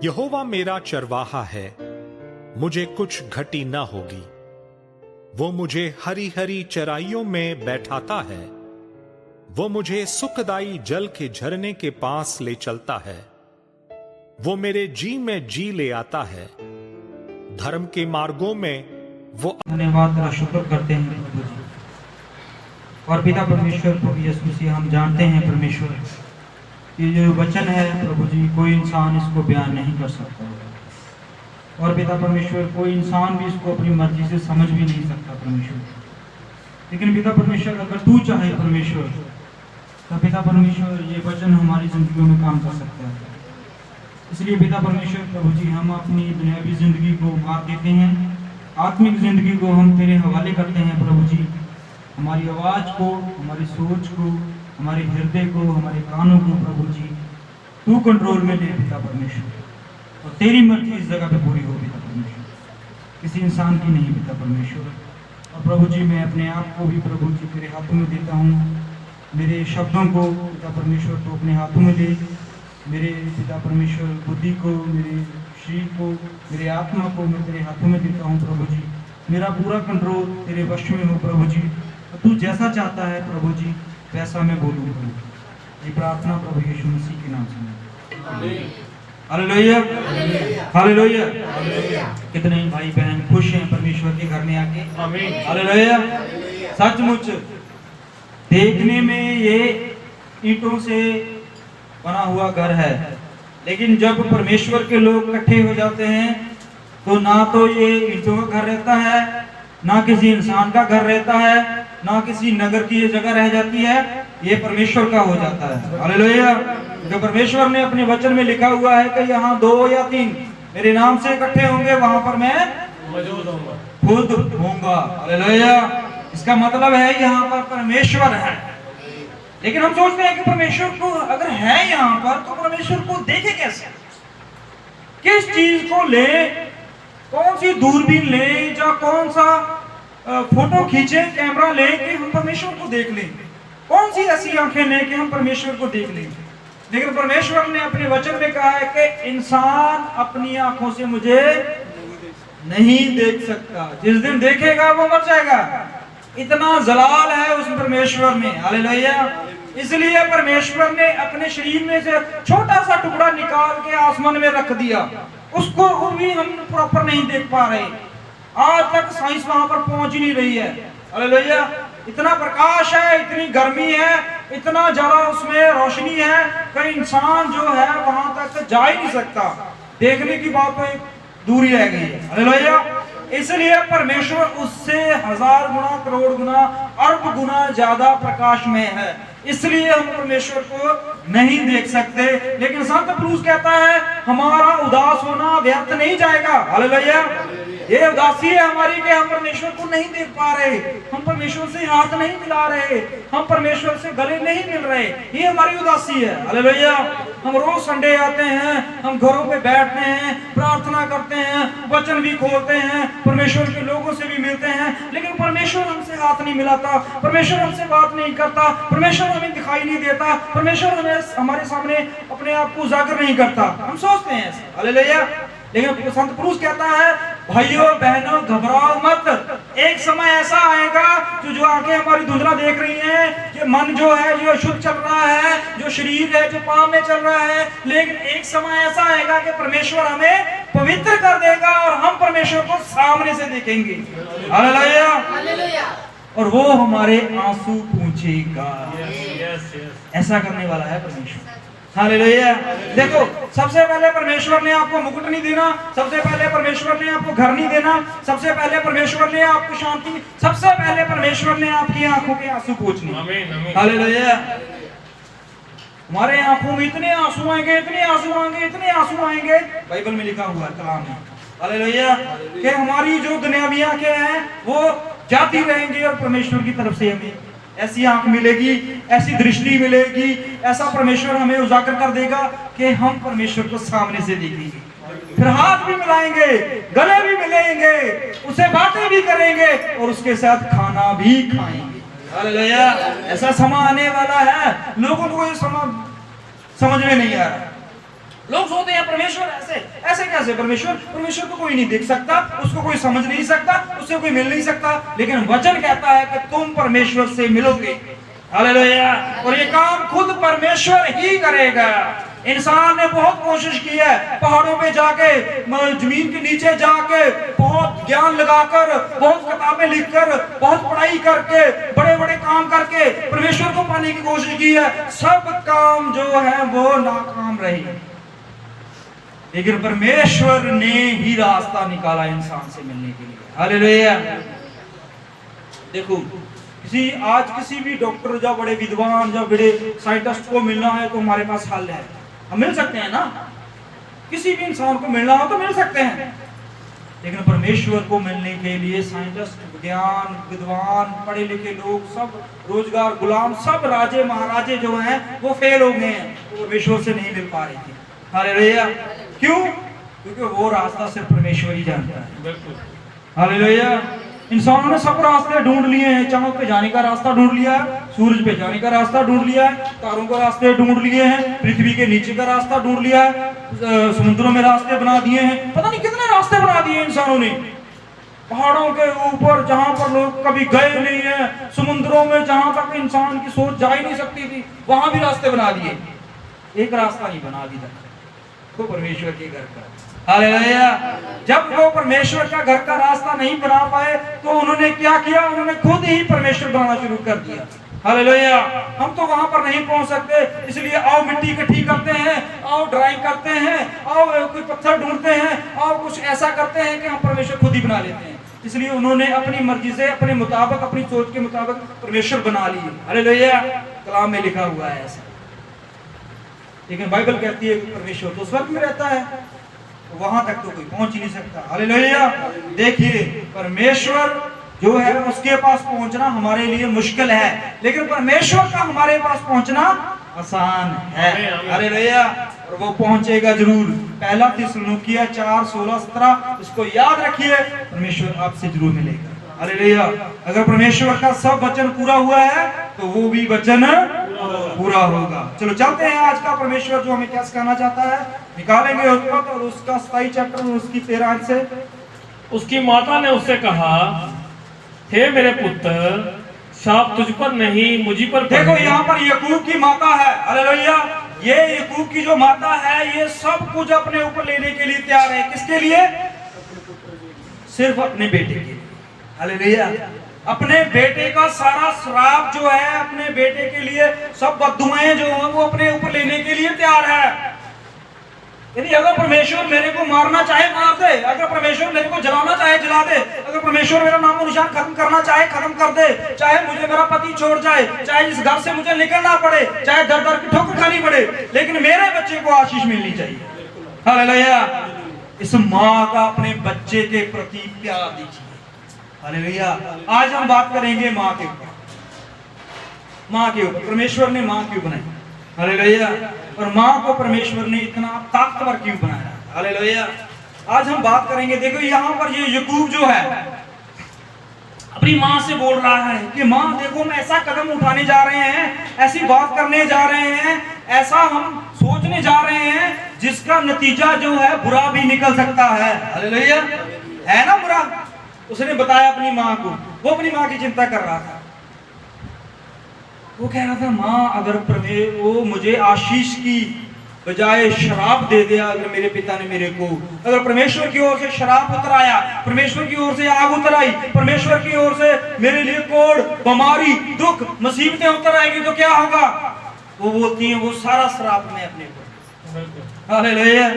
यहोवा मेरा चरवाहा है, मुझे कुछ घटी न होगी। वो मुझे हरी हरी चराइयों में बैठाता है। वो मुझे सुखदाई जल के झरने के पास ले चलता है। वो मेरे जी में जी ले आता है। धर्म के मार्गों में वो धन्यवाद तेरा शुक्र करते हैं प्रभु जी। और पिता परमेश्वर प्रभु यीशु मसीह, हम जानते हैं परमेश्वर, ये जो वचन है प्रभु जी, कोई इंसान इसको बयान नहीं कर सकता है। और पिता परमेश्वर, कोई इंसान भी इसको अपनी मर्जी से समझ भी नहीं सकता परमेश्वर। लेकिन पिता परमेश्वर, अगर तू चाहे परमेश्वर, तो पिता परमेश्वर ये वचन हमारी जिंदगी में काम कर सकता है। इसलिए पिता परमेश्वर प्रभु जी, हम अपनी दुनियावी जिंदगी को मार देते हैं, आत्मिक जिंदगी को हम तेरे हवाले करते हैं प्रभु जी। हमारी आवाज़ को, हमारी सोच को, हमारे हृदय को, हमारे कानों को प्रभु जी तू कंट्रोल में ले पिता परमेश्वर, और तेरी मर्जी इस जगह पे पूरी हो पिता परमेश्वर, किसी इंसान की नहीं पिता परमेश्वर। और प्रभु जी, मैं अपने आप को भी प्रभु जी तेरे हाथों में देता हूँ। मेरे शब्दों को पिता परमेश्वर तो अपने हाथों में ले। मेरे पिता परमेश्वर बुद्धि को, मेरे शरीर को, मेरे आत्मा को मैं तेरे हाथों में देता हूँ प्रभु जी। मेरा पूरा कंट्रोल तेरे वश में हो प्रभु जी। तू जैसा चाहता है प्रभु जी वैसा मैं बोलूँ प्रभु। ये प्रार्थना प्रभु यीशु मसीह के नाम से। Hallelujah, hallelujah. कितने भाई बहन खुश हैं परमेश्वर के घर में आके। हालेलुया। सचमुच देखने में ये ईंटों से बना हुआ घर है, लेकिन जब परमेश्वर के लोग इकट्ठे हो जाते हैं तो ना तो ये ईंटों का घर रहता है, ना किसी इंसान का घर रहता है, ना किसी नगर की ये जगह रह जाती है, ये परमेश्वर का हो जाता है। हालेलुया। जो परमेश्वर ने अपने वचन में लिखा हुआ है कि यहाँ 2 या 3 मेरे नाम से इकट्ठे होंगे, वहां पर मैं खुद होऊंगा। हालेलुया। इसका मतलब है यहाँ पर परमेश्वर है। लेकिन हम सोचते हैं कि परमेश्वर को अगर है यहाँ पर तो परमेश्वर को देखे कैसे, किस चीज को ले, कौन सी दूरबीन ले, या कौन सा फोटो खींचे, कैमरा ले कि हम परमेश्वर को देख लें, कौन सी ऐसी आंखें ले कि हम परमेश्वर को देख लें। लेकिन परमेश्वर ने अपने वचन में कहा है कि इंसान अपनी आंखों से मुझे नहीं देख सकता, जिस दिन देखेगा वो मर जाएगा। इतना जलाल है उस परमेश्वर में। हालेलुया। इसलिए परमेश्वर ने अपने शरीर में से छोटा सा टुकड़ा निकाल के आसमान में रख दिया, उसको भी हम प्रॉपर नहीं देख पा रहे। आज तक साइंस वहां पर पहुंच ही नहीं रही है। हालेलुया। इतना प्रकाश है, इतनी गर्मी है, इतना ज्यादा उसमें रोशनी है कि इंसान जो है वहां तक जा ही नहीं सकता। देखने की बात तो एक दूरी रह गई है। हालेलुया। इसलिए परमेश्वर उससे 1000 गुना, करोड़ गुना, अरब गुना ज्यादा प्रकाश में है। इसलिए हम परमेश्वर को नहीं देख सकते। लेकिन संत पौलुस कहता है हमारा उदास होना व्यर्थ नहीं जाएगा। हालेलुया। ये उदासी है हमारी कि हम परमेश्वर को नहीं देख पा रहे, हम परमेश्वर से हाथ नहीं मिला रहे, हम परमेश्वर से गले नहीं मिल रहे, ये हमारी उदासी है। हालेलुया। हम रोज संडे आते हैं, हम घरों पे बैठते हैं, प्रार्थना करते हैं, वचन भी खोलते हैं, परमेश्वर के लोगों से भी मिलते हैं, लेकिन परमेश्वर हमसे हाथ नहीं मिलाता, परमेश्वर हमसे बात नहीं करता, परमेश्वर हमें दिखाई नहीं देता, परमेश्वर हमें हमारे सामने अपने आप को उजागर नहीं करता। हम सोचते हैं ऐसे। हालेलुया। लेकिन संत पौलुस कहता है भाइयों बहनों घबराओ मत, एक समय ऐसा आएगा जो आंखें हमारी धुंधला देख रही हैं, जो मन जो है जो शुद्ध चल रहा है, जो शरीर है जो पाप में चल रहा है, लेकिन एक समय ऐसा आएगा कि परमेश्वर हमें पवित्र कर देगा और हम परमेश्वर को सामने से देखेंगे। हालेलुया। और वो हमारे आंसू पूंछेगा। ऐसा करने वाला है परमेश्वर। हालेलुया। देखो, सबसे पहले परमेश्वर ने आपको मुकुट नहीं देना, सबसे पहले परमेश्वर ने आपको घर नहीं देना, सबसे पहले परमेश्वर ने आपको शांति, सबसे पहले परमेश्वर ने आपकी आंखों के आंसू पोंछने। हालेलुया। हमारे आंखों में इतने आंसू आएंगे, इतने आंसू आएंगे, इतने आंसू आएंगे, बाइबल में लिखा हुआ है, कलाम में। हालेलुया। कि हमारी जो दुनियावी आंखें हैं वो जाती रहेंगी और परमेश्वर की तरफ से हमें ऐसी आंख मिलेगी, ऐसी दृष्टि मिलेगी, ऐसा परमेश्वर हमें उजागर कर देगा कि हम परमेश्वर को सामने से देखेंगे, फिर हाथ भी मिलाएंगे, गले भी मिलेंगे, उसे बातें भी करेंगे और उसके साथ खाना भी खाएंगे। हालेलुया। ऐसा समय आने वाला है, लोगों को ये समय समझ में नहीं आ रहा। लोग सोचते हैं परमेश्वर ऐसे ऐसे कैसे, परमेश्वर को कोई नहीं देख सकता, उसको कोई समझ नहीं सकता, उससे कोई मिल नहीं सकता, लेकिन वचन कहता है कि तुम परमेश्वर से मिलोगे। हालेलुया। और ये काम खुद परमेश्वर ही करेगा। इंसान ने बहुत कोशिश की है, पहाड़ों पे जाके, जमीन के नीचे जाके, बहुत ज्ञान लगाकर, बहुत किताबें लिखकर, बहुत पढ़ाई करके, बड़े बड़े काम करके परमेश्वर को पाने की कोशिश की है। सब काम जो है वो नाकाम रही, लेकिन परमेश्वर ने ही रास्ता निकाला इंसान से मिलने के लिए। हालेलुया। देखो, आज किसी भी डॉक्टर या बड़े विद्वान या बड़े साइंटिस्ट को मिलना है तो हमारे पास हल है, हम मिल सकते हैं ना। किसी भी इंसान को मिलना हो तो मिल सकते हैं, लेकिन परमेश्वर को मिलने के लिए साइंटिस्ट, ज्ञान, विद्वान, पढ़े लिखे लोग, सब रोजगार गुलाम, सब राजे महाराजे जो हैं वो फेल हो गए हैं, तो परमेश्वर से नहीं मिल पा रहे थे। हालेलुया। क्यों? क्योंकि वो रास्ता सिर्फ परमेश्वर ही जानता है। बिल्कुल। हालेलुया। इंसानों ने सब रास्ते ढूंढ लिए हैं, चांद पे जाने का रास्ता ढूंढ लिया है, सूरज पे जाने का रास्ता ढूंढ लिया है, तारों के रास्ते ढूंढ लिए हैं, पृथ्वी के नीचे का रास्ता ढूंढ लिया है, समुद्रों में रास्ते बना दिए हैं, पता नहीं कितने रास्ते बना दिए इंसानों ने। पहाड़ों के ऊपर जहां पर लोग कभी गए नहीं है, समुद्रों में जहां तक इंसान की सोच जा ही नहीं सकती थी, वहां भी रास्ते बना दिए। एक रास्ता नहीं बना अभी तक, तो परमेश्वर के घर का। हालेलुया। जब वो परमेश्वर का घर का रास्ता नहीं बना पाए तो उन्होंने क्या किया? उन्होंने खुद ही परमेश्वर बनाना शुरू कर दिया। हालेलुया। हम तो वहां पर नहीं पहुंच सकते, इसलिए आओ मिट्टी इकट्ठी करते हैं, आओ ड्राइंग करते हैं, आओ कोई पत्थर ढूंढते हैं, आओ कुछ ऐसा करते हैं कि हम परमेश्वर खुद ही बना लेते हैं। इसलिए उन्होंने अपनी मर्जी से, अपने मुताबिक, अपनी सोच के मुताबिक परमेश्वर बना लिए। हालेलुया। कलाम में लिखा हुआ है ऐसा, लेकिन बाइबल कहती है कि परमेश्वर तो स्वर्ग में रहता है, तो वहां तक तो कोई पहुंच ही नहीं सकता। हालेलुया। देखिए, परमेश्वर जो है उसके पास पहुंचना हमारे लिए मुश्किल है, लेकिन परमेश्वर का हमारे पास पहुंचना आसान है। हालेलुया। और वो पहुंचेगा जरूर। पहला थिस्सलुनीकियों 4:16-17 इसको याद रखिए, परमेश्वर आपसे जरूर मिलेगा। हालेलुया। अगर परमेश्वर का सब वचन पूरा हुआ है तो वो भी वचन पूरा होगा। चलो चलते हैं, आज का परमेश्वर जो हमें क्या सिखाना चाहता है निकालेंगे उत्पत्ति और उसका 27 चैप्टर और उसकी 13 से। उसकी माता ने उससे कहा, हे मेरे पुत्र, शाप तुझ पर नहीं मुझी पर। देखो, यहाँ पर याकूब की माता है। हालेलुया। ये याकूब की जो माता है, ये सब कुछ अपने ऊपर लेने के लिए तैयार है। किसके लिए? सिर्फ अपने बेटे के लिए। हालेलुया। अपने बेटे का सारा श्राप जो है, अपने बेटे के लिए सब बद्दुआएं जो है वो अपने ऊपर लेने के लिए तैयार है। यदि अगर परमेश्वर मेरे को मारना चाहे मार दे, अगर परमेश्वर मेरे को जलाना चाहे जला दे, अगर परमेश्वर मेरा नामो निशान खत्म करना चाहे खत्म कर दे, चाहे मुझे मेरा पति छोड़ जाए, चाहे इस घर से मुझे निकलना पड़े, चाहे दर दर की ठोकर खानी पड़े, लेकिन मेरे बच्चे को आशीष मिलनी चाहिए। हालेलुया। इस माँ का अपने बच्चे के प्रति प्यार दीजिए। हालेलुया। आज हम बात करेंगे माँ के ऊपर। माँ के ऊपर परमेश्वर ने माँ क्यों बनाई? हालेलुया। और माँ को परमेश्वर ने इतना ताकतवर क्यों बनाया? हालेलुया। आज हम बात करेंगे। देखो, यहाँ पर ये याकूब जो है अपनी माँ से बोल रहा है कि माँ देखो, हम ऐसा कदम उठाने जा रहे हैं, ऐसी बात करने जा रहे हैं, ऐसा हम सोचने जा रहे हैं जिसका नतीजा जो है बुरा भी निकल सकता है। हालेलुया। है ना बुरा? उसने बताया अपनी माँ को, वो अपनी माँ की चिंता कर रहा था। वो कह रहा था, माँ अगर वो मुझे आशीष की बजाय शराब दे दिया, अगर मेरे पिता ने मेरे को, अगर परमेश्वर की ओर से शराब उतर आया, परमेश्वर की ओर से आग उतर आई, परमेश्वर की ओर से मेरे लिए कोड़, बीमारी, दुख, मुसीबतें उतर आएगी तो क्या होगा? वो बोलती हैं, वो सारा श्राप मैं अपने को। हालेलुया।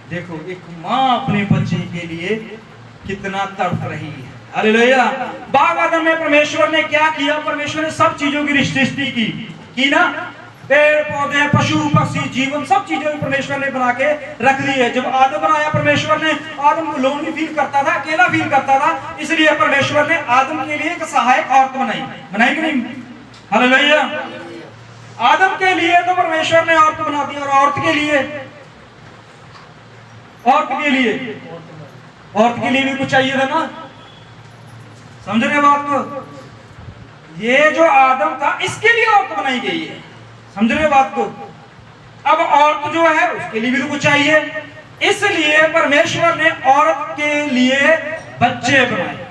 देखो, एक माँ अपने बच्चे के लिए कितना तड़प रही है। हालेलुया। बाग आदम में परमेश्वर ने क्या किया? परमेश्वर ने सब चीजों की सृष्टि की ना, पेड़ पौधे, पशु पक्षी, जीवन, सब चीजों को परमेश्वर ने बना के रख दी है। जब आदम बनाया परमेश्वर ने, आदम को लोनली फील करता था, अकेला फील करता था, इसलिए परमेश्वर ने आदम के लिए एक सहायक औरत बनाई कि नहीं? हालेलुया। आदम के लिए तो परमेश्वर ने औरत बना दी, और औरत के लिए भी कुछ चाहिए था ना। समझ रहे बात को? ये जो आदम था, इसके लिए औरत बनाई गई है। समझ रहे बात को? अब औरत जो है उसके लिए भी तो कुछ चाहिए, इसलिए परमेश्वर ने औरत के लिए बच्चे बनाए।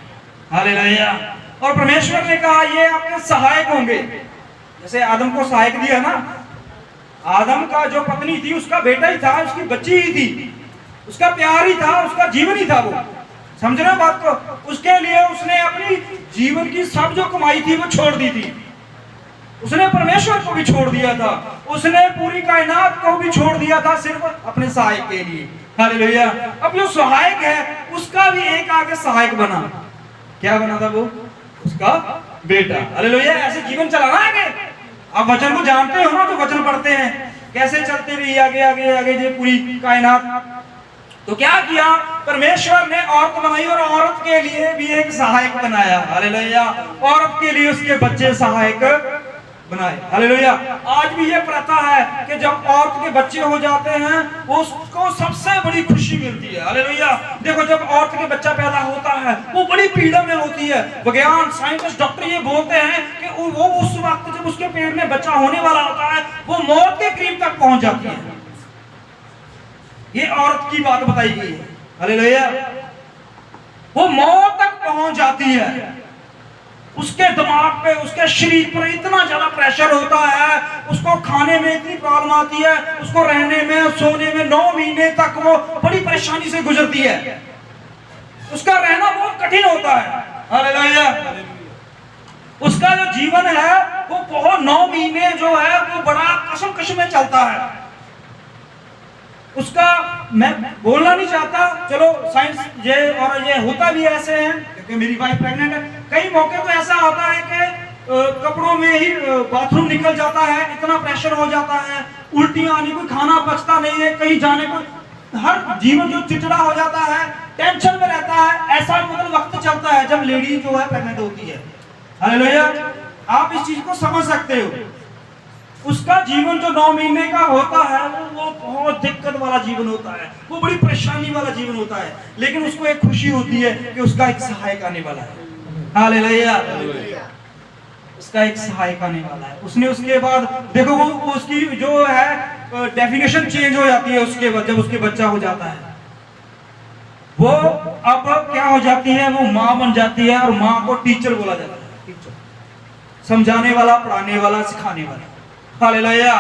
हालेलुया। और परमेश्वर ने कहा ये आपके सहायक होंगे। जैसे आदम को सहायक दिया ना, आदम का जो पत्नी थी उसका बेटा ही था, उसकी बच्ची ही थी, उसका प्यार ही था, उसका जीवन ही था। वो समझ रहे हो बात को? उसके लिए उसने अपनी जीवन की सब जो कमाई थी वो छोड़ दी थी। उसने परमेश्वर को भी छोड़ दिया था, उसने पूरी कायनात को भी छोड़ दिया था सिर्फ अपने सहायक के लिए। हालेलुया। अब जो सहायक है उसका भी एक आगे सहायक बना। क्या बना था वो? उसका बेटा। हालेलुया। ऐसे जीवन चलाना आगे। आप वचन को जानते हो ना, तो वचन पढ़ते हैं कैसे चलते रही आगे आगे आगे ये पूरी कायनात। तो क्या किया परमेश्वर ने? औरत बनाई और औरत के लिए भी एक सहायक बनाया। हालेलुया। औरत के लिए उसके बच्चे सहायक बनाए। हालेलुया। आज भी ये प्रथा है कि जब औरत के बच्चे हो जाते हैं उसको सबसे बड़ी खुशी मिलती है। हालेलुया। देखो जब औरत के बच्चा पैदा होता है वो बड़ी पीड़ा में होती है। विज्ञान साइंटिस्ट डॉक्टर ये बोलते हैं कि वो उस वक्त जब उसके पेट में बच्चा होने वाला होता है वो मौत के करीब तक पहुंच जाती है। ये औरत की बात बताई गई है। हालेलुया। वो मौत तक पहुंच जाती है। उसके दिमाग पे, उसके शरीर पर इतना ज्यादा प्रेशर होता है, उसको खाने में इतनी प्रॉब्लम आती है, उसको रहने में, सोने में 9 महीने तक वो बड़ी परेशानी से गुजरती है। उसका रहना बहुत कठिन होता है। हालेलुया। उसका जो जीवन है वो बहुत 9 महीने जो है वो बड़ा कशमकश में चलता है। उसका मैं बोलना नहीं चाहता, चलो साइंस ये होता भी ऐसे है क्योंकि मेरी वाइफ प्रेग्नेंट है। कई मौके तो ऐसा होता है कि कपड़ों में ही बाथरूम निकल जाता है, इतना प्रेशर हो जाता है, उल्टियां आनी, कोई खाना पचता नहीं है, कहीं जाने को, हर जीवन जो चिड़चिड़ा हो जाता है, टेंशन में रहता है। ऐसा मतलब वक्त चलता है जब लेडी जो है प्रेग्नेंट होती है। हालेलुया। आप इस चीज को समझ सकते हो। उसका जीवन जो 9 महीने का होता है वो बहुत दिक्कत वाला जीवन होता है, वो बड़ी परेशानी वाला जीवन होता है, लेकिन उसको एक खुशी होती है कि उसका एक सहायक आने वाला है। हालेलुया। उसका एक सहायक आने वाला है। उसने उसके बाद देखो वो उसकी जो है डेफिनेशन चेंज हो जाती है उसके बाद, जब उसके बच्चा हो जाता है वो अब क्या हो जाती है, वो माँ बन जाती है और माँ को टीचर बोला जाता है। टीचर समझाने वाला, पढ़ाने वाला, सिखाने वाला। हालेलुया।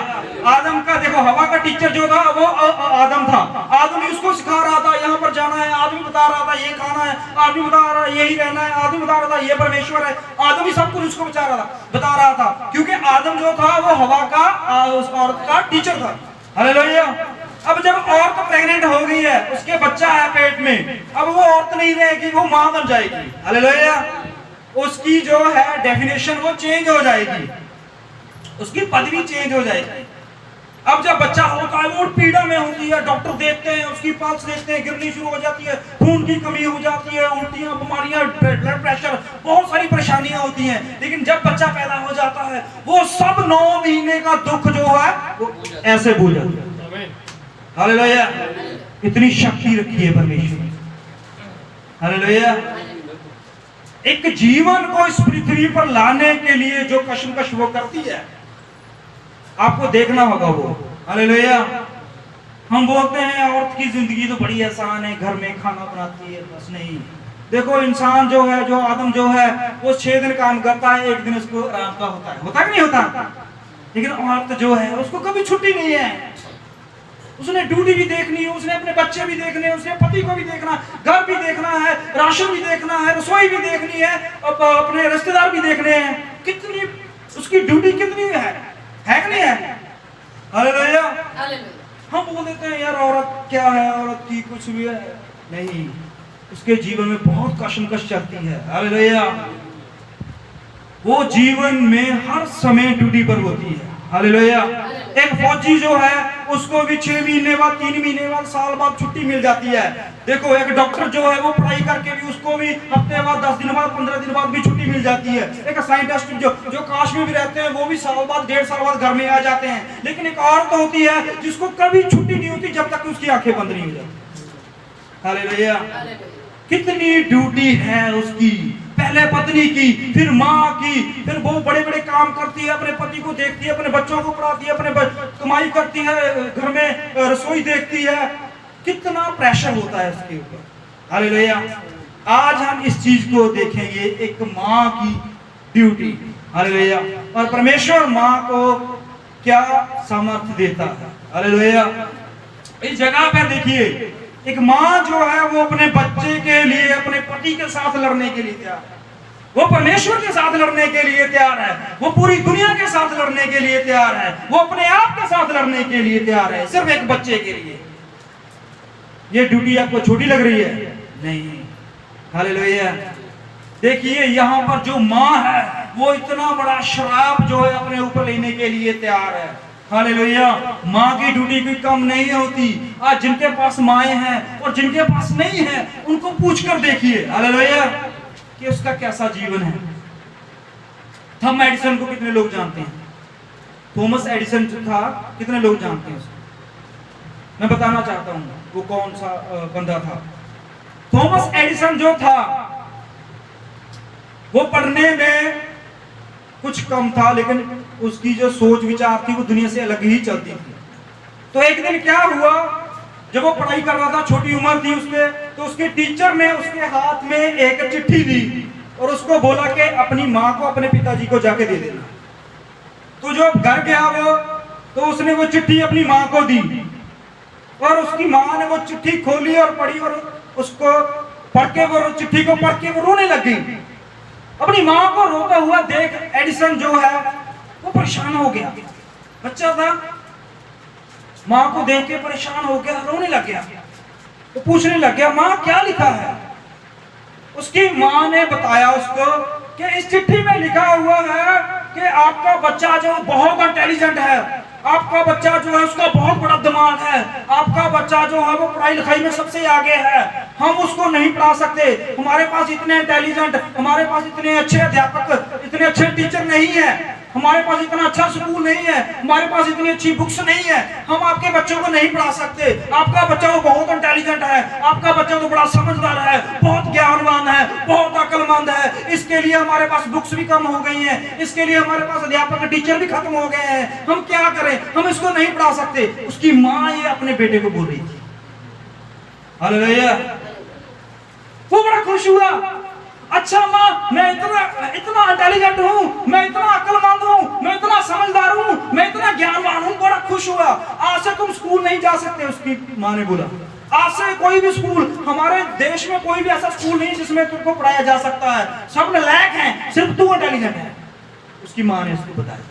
आदम का देखो, हवा का टीचर जो था वो आदम था। आदम ही उसको सिखा रहा था यहाँ पर जाना है, आदमी बता रहा था ये खाना है, आदमी बता रहा है यही रहना है, आदमी बता रहा था ये परमेश्वर है। आदम ही सब कुछ उसको बता रहा था क्योंकि आदम जो था वो हवा का, उस औरत का टीचर था। हालेलुया। अब जब औरत प्रेग्नेंट हो गई है, उसके बच्चा है पेट में, अब वो औरत नहीं रहेगी, वो माँ बन जाएगी। हालेलुया। उसकी जो है डेफिनेशन वो चेंज हो जाएगी, उसकी पदवी चेंज हो जाएगी। अब जब बच्चा होता है वो पीड़ा में होती है, डॉक्टर देखते हैं, उसकी पल्स देखते हैं, गिरनी शुरू हो जाती है, खून की कमी हो जाती है, उल्टियां, बीमारियां, ब्लड प्रेशर, बहुत सारी परेशानियां होती हैं। लेकिन जब बच्चा पैदा हो जाता है वो सब 9 महीने का दुख जो है वो ऐसे भूल जाता है। हालेलुया। इतनी शक्ति रखी है परमेश्वर ने। हालेलुया। एक जीवन को इस पृथ्वी पर लाने के लिए जो कशमकश वो करती है, आपको देखना होगा वो। हालेलुया। हम बोलते हैं औरत की जिंदगी तो बड़ी आसान है, घर में खाना बनाती है, बस नहीं। देखो इंसान जो है, जो आदम जो है, वो 6 दिन काम करता है, 1 दिन उसको आराम का होता है कि नहीं होता? लेकिन औरत जो है उसको कभी छुट्टी नहीं है। उसने ड्यूटी भी देखनी है, उसने अपने बच्चे भी देखने हैं, उसने पति को भी देखना, घर भी देखना है, राशन भी देखना है, रसोई भी देखनी है, अपने रिश्तेदार भी देखने हैं। कितनी उसकी ड्यूटी कितनी है कि नहीं है? हालेलुया। हम बोल देते हैं यार औरत क्या है, औरत की कुछ भी है नहीं, उसके जीवन में बहुत कशमकश चलती है। हालेलुया। वो जीवन में हर समय ड्यूटी पर होती है। हालेलुया। एक फौजी जो है उसको भी 6 महीने बाद, 3 महीने बाद, साल बाद छुट्टी मिल जाती है। देखो एक डॉक्टर जो है वो पढ़ाई करके भी उसको भी हफ्ते बाद, 10 दिन बाद, 15 दिन बाद भी छुट्टी मिल जाती है। एक साइंटिस्ट जो काश में भी रहते हैं वो भी साल बाद, 1.5 साल बाद घर में आ जाते हैं। लेकिन एक औरत होती है जिसको कभी छुट्टी नहीं होती जब तक उसकी आंखें बंद नहीं हो जाती। हालेलुया। कितनी ड्यूटी है उसकी, पहले पत्नी की, फिर माँ की, फिर वो बड़े बड़े काम करती है, अपने पति को देखती है, अपने बच्चों को पढ़ाती है, अपने कमाई करती है, घर में रसोई देखती है। कितना प्रेशर होता है इसके ऊपर। हालेलुया। आज हम इस चीज को देखेंगे, एक माँ की ड्यूटी। हालेलुया। और परमेश्वर माँ को क्या सामर्थ्य देता है। हालेलुया। इस जगह पे देखिए, एक माँ जो है वो अपने बच्चे के लिए, अपने पति के साथ लड़ने के लिए तैयार है, वो परमेश्वर के साथ लड़ने के लिए तैयार है, वो पूरी दुनिया के साथ लड़ने के लिए तैयार है, वो अपने आप के साथ लड़ने के लिए तैयार है, सिर्फ एक बच्चे के लिए। ये ड्यूटी आपको छोटी लग रही है? नहीं। हालेलुया। देखिए यहाँ पर जो माँ है वो इतना बड़ा श्राप जो है अपने ऊपर लेने के लिए तैयार है। हालेलुया। माँ की ड्यूटी कोई कम नहीं होती। आज जिनके पास माएँ हैं और जिनके पास नहीं है उनको पूछ कर देखिए, हालेलुया, कि उसका कैसा जीवन है। थॉमस एडिसन को कितने लोग जानते हैं? थॉमस एडिसन जो था, कितने लोग जानते हैं उसको? मैं बताना चाहता हूँ वो कौन सा बंदा था। थॉमस एडिसन जो था वो पढ़ने में कुछ कम था, लेकिन उसकी जो सोच विचार थी वो दुनिया से अलग ही चलती थी। तो एक दिन क्या हुआ, जब वो पढ़ाई कर रहा था, छोटी उम्र थी उसके, तो उसके टीचर ने उसके हाथ में एक चिट्ठी दी और उसको बोला कि अपनी माँ को, अपने पिताजी को जाके दे देना। तो जो घर गया वो, तो उसने वो चिट्ठी अपनी माँ को दी और उसकी माँ ने वो चिट्ठी खोली और पढ़ी और उसको पढ़ के, वो चिट्ठी को पढ़ के वो रोने लग गई। अपनी माँ को रोता हुआ देख एडिसन जो है वो परेशान हो गया। बच्चा था, माँ को देख के परेशान हो गया, रोने लग गया। तो पूछने लग गया, माँ क्या लिखा है? उसकी माँ ने बताया उसको कि इस चिट्ठी में लिखा हुआ है कि आपका बच्चा जो बहुत इंटेलिजेंट है, आपका बच्चा जो है उसका बहुत बड़ा दिमाग है, आपका बच्चा जो है वो पढ़ाई लिखाई में सबसे आगे है, हम उसको नहीं पढ़ा सकते, हमारे पास इतने इंटेलिजेंट, हमारे पास इतने अच्छे अध्यापक, इतने अच्छे टीचर नहीं है, हमारे पास इतना अच्छा स्कूल नहीं है, हमारे पास इतनी अच्छी बुक्स नहीं है, हम आपके बच्चों को नहीं पढ़ा सकते। आपका बच्चा वो बहुत इंटेलिजेंट है, आपका बच्चा तो बड़ा समझदार है, बहुत ज्ञानवान है, बहुत अक्लमंद है, इसके लिए हमारे पास बुक्स भी कम हो गई हैं, इसके लिए हमारे पास अध्यापक टीचर भी खत्म हो गए हैं, हम क्या करें, हम इसको नहीं पढ़ा सकते। उसकी माँ ये अपने बेटे को बोल रही थी। हालेलुया। वो बड़ा खुश हुआ, अच्छा माँ, मैं इतना इंटेलिजेंट हूँ, मैं इतना अक्लमंद हूँ, मैं इतना समझदार हूँ, मैं इतना ज्ञानवान हूँ, बड़ा खुश हुआ। आज से तुम स्कूल नहीं जा सकते, उसकी माँ ने बोला। आज से कोई भी स्कूल, हमारे देश में कोई भी ऐसा स्कूल नहीं जिसमें तुमको पढ़ाया जा सकता है, सब नालायक हैं, सिर्फ तू इंटेलिजेंट है। उसकी माँ ने उसको बताया।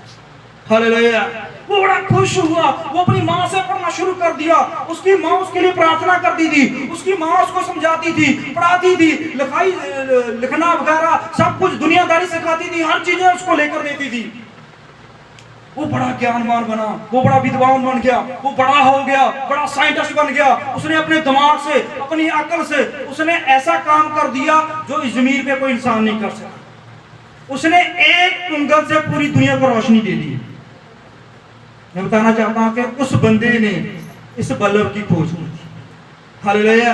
हालेलुया। वो बड़ा खुश हुआ, वो अपनी माँ से पढ़ना शुरू कर दिया। उसकी माँ उसके लिए प्रार्थना करती थी, उसकी माँ उसको समझाती थी, पढ़ाती थी, लिखाई लिखना वगैरह सब कुछ दुनियादारी सिखाती थी, हर चीजें उसको लेकर देती थी। वो बड़ा ज्ञानवान बना, वो बड़ा विद्वान बन गया, वो बड़ा हो गया, बड़ा साइंटिस्ट बन गया। उसने अपने दिमाग से, अपनी अकल से उसने ऐसा काम कर दिया जो इस जमीन पे कोई इंसान नहीं कर सका। उसने एक उंगल से पूरी दुनिया को रोशनी दे दी। मैं बताना चाहता हूं कि उस बंदे ने इस बल्ब की खोज की थी। हालेलुया।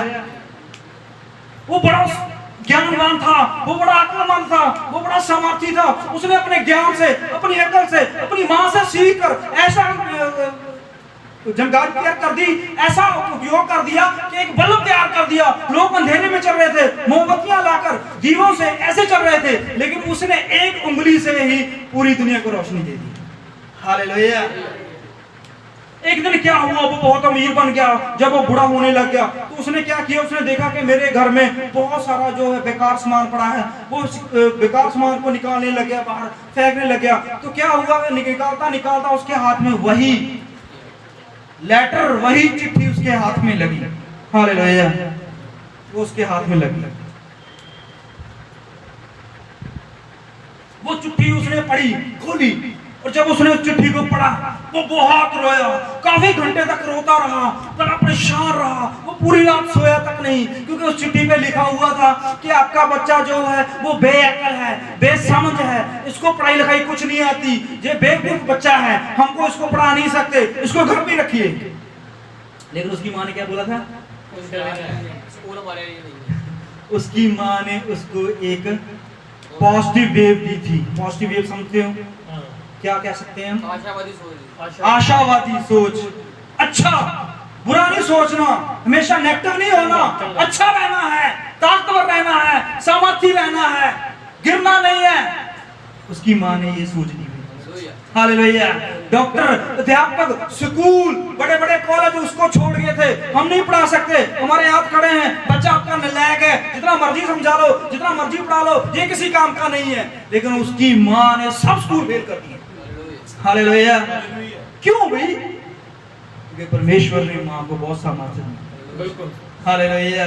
वो बड़ा ज्ञानवान था, वो बड़ा अक्लमंद था, वो बड़ा सामर्थी था। उसने अपने ज्ञान से, अपनी अकल से, अपनी माँ से सीख कर ऐसा जानकारी तैयार कर दी, ऐसा उपयोग कर दिया कि एक बल्ब तैयार कर दिया। लोग अंधेरे में चल रहे थे, मोमबत्तियां लाकर दीवों से ऐसे चल रहे थे, लेकिन उसने एक उंगली से ही पूरी दुनिया को रोशनी दे दी। हालेलुया। एक दिन क्या हुआ, वो बहुत अमीर बन गया। जब वो बूढ़ा होने लग गया तो उसने क्या किया, उसने देखा कि मेरे घर में बहुत सारा जो है बेकार सामान पड़ा है। वो बेकार सामान को निकालने लग गया, बाहर फेंकने लग गया। तो क्या हुआ, निकालता निकालता उसके हाथ में वही लेटर, वही चिट्ठी उसके हाथ में लगी। हालेलुया। वो उसके हाथ में लगी। वो चिट्ठी उसने पढ़ी, खोली, और जब उसने उस चिट्ठी को पढ़ा वो बहुत रोया, काफी घंटे तक रोता रहा, बड़ा परेशान रहा। वो पूरी रात सोया तक नहीं, क्योंकि उस चिट्ठी पे लिखा हुआ था कि आपका बच्चा जो है वो बेअकल है, बेसमझ है, इसको पढ़ाई लिखाई कुछ नहीं आती, ये बेवकूफ बच्चा है, हमको इसको पढ़ा नहीं सकते, इसको घर पे रखिए। लेकिन उसकी माँ ने क्या बोला था? उसकी माँ ने उसको एक पॉजिटिव वेव दी थी। पॉजिटिव वेव समझते हो हाँ। क्या कह सकते हैं हम? आशावादी सोच। आशावादी सोच। अच्छा, बुरा नहीं सोचना, हमेशा नेगेटिव नहीं होना, अच्छा रहना है, ताकतवर रहना है, सामर्थ्य रहना है, गिरना नहीं है। उसकी माँ ने ये सोच दी। हालेलुया। डॉक्टर, अध्यापक, स्कूल, बड़े बड़े कॉलेज उसको छोड़ गए थे, हम नहीं पढ़ा सकते, हमारे हाथ खड़े हैं, बच्चा आपका नालायक है, जितना मर्जी समझा लो, जितना मर्जी पढ़ा लो, ये किसी काम का नहीं है। लेकिन उसकी माँ ने सब स्कूल फेल कर दिए। हालेलुया। क्यों भाई? क्योंकि परमेश्वर ने माँ को बहुत सामर्थ्य दिया। बिल्कुल। हालेलुया।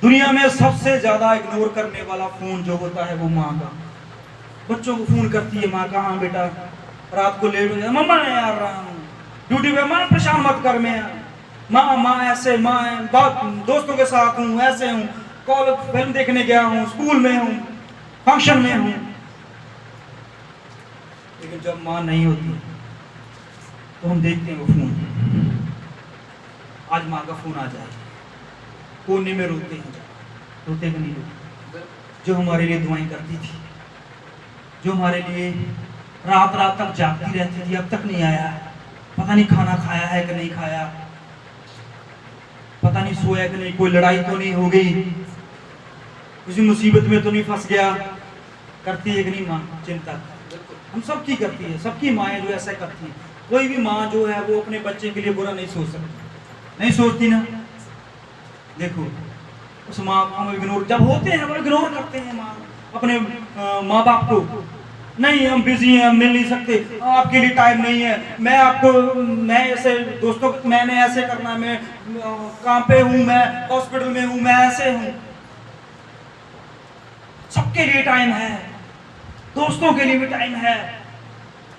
दुनिया में सबसे ज्यादा इग्नोर करने वाला फोन जो होता है वो माँ का। बच्चों को फोन करती है माँ, कहाँ बेटा, रात को लेट हो जाए, मम्मा मैं आ रहा हूँ ड्यूटी पे, माँ परेशान मत कर, मैं माँ ऐसे, माँ दोस्तों के साथ हूँ, ऐसे हूँ, कॉलेज फिल्म देखने गया हूँ, स्कूल में हूँ, फंक्शन में हूँ। लेकिन जब माँ नहीं होती तो हम देखते हैं वो फोन। आज माँ का फोन आ जाए, कोने में रोते हैं, रोते कि नहीं रोते? जो हमारे लिए दुआएं करती थी, जो हमारे लिए रात रात तक जागती रहती थी, अब तक नहीं आया। पता नहीं खाना खाया है कि नहीं खाया, पता नहीं सोया कि नहीं, कोई लड़ाई तो नहीं हो गई, किसी मुसीबत में तो नहीं फंस गया। करती है कि नहीं माँ चिंता? हम सबकी करती है, सबकी माएँ जो ऐसा करती है। कोई भी माँ जो है वो अपने बच्चे के लिए बुरा नहीं सोच सकती, नहीं सोचती ना। देखो उस माँ को हम इग्नोर, जब होते हैं हम इग्नोर करते हैं माँ अपने माँ बाप को। नहीं हम बिजी हैं, हम मिल नहीं सकते, आपके लिए टाइम नहीं है, मैं आपको, मैं ऐसे दोस्तों, मैंने ऐसे करना, मैं काम पे हूँ, मैं हॉस्पिटल में हूँ, मैं ऐसे हूँ। सबके लिए टाइम है, दोस्तों के लिए भी टाइम है,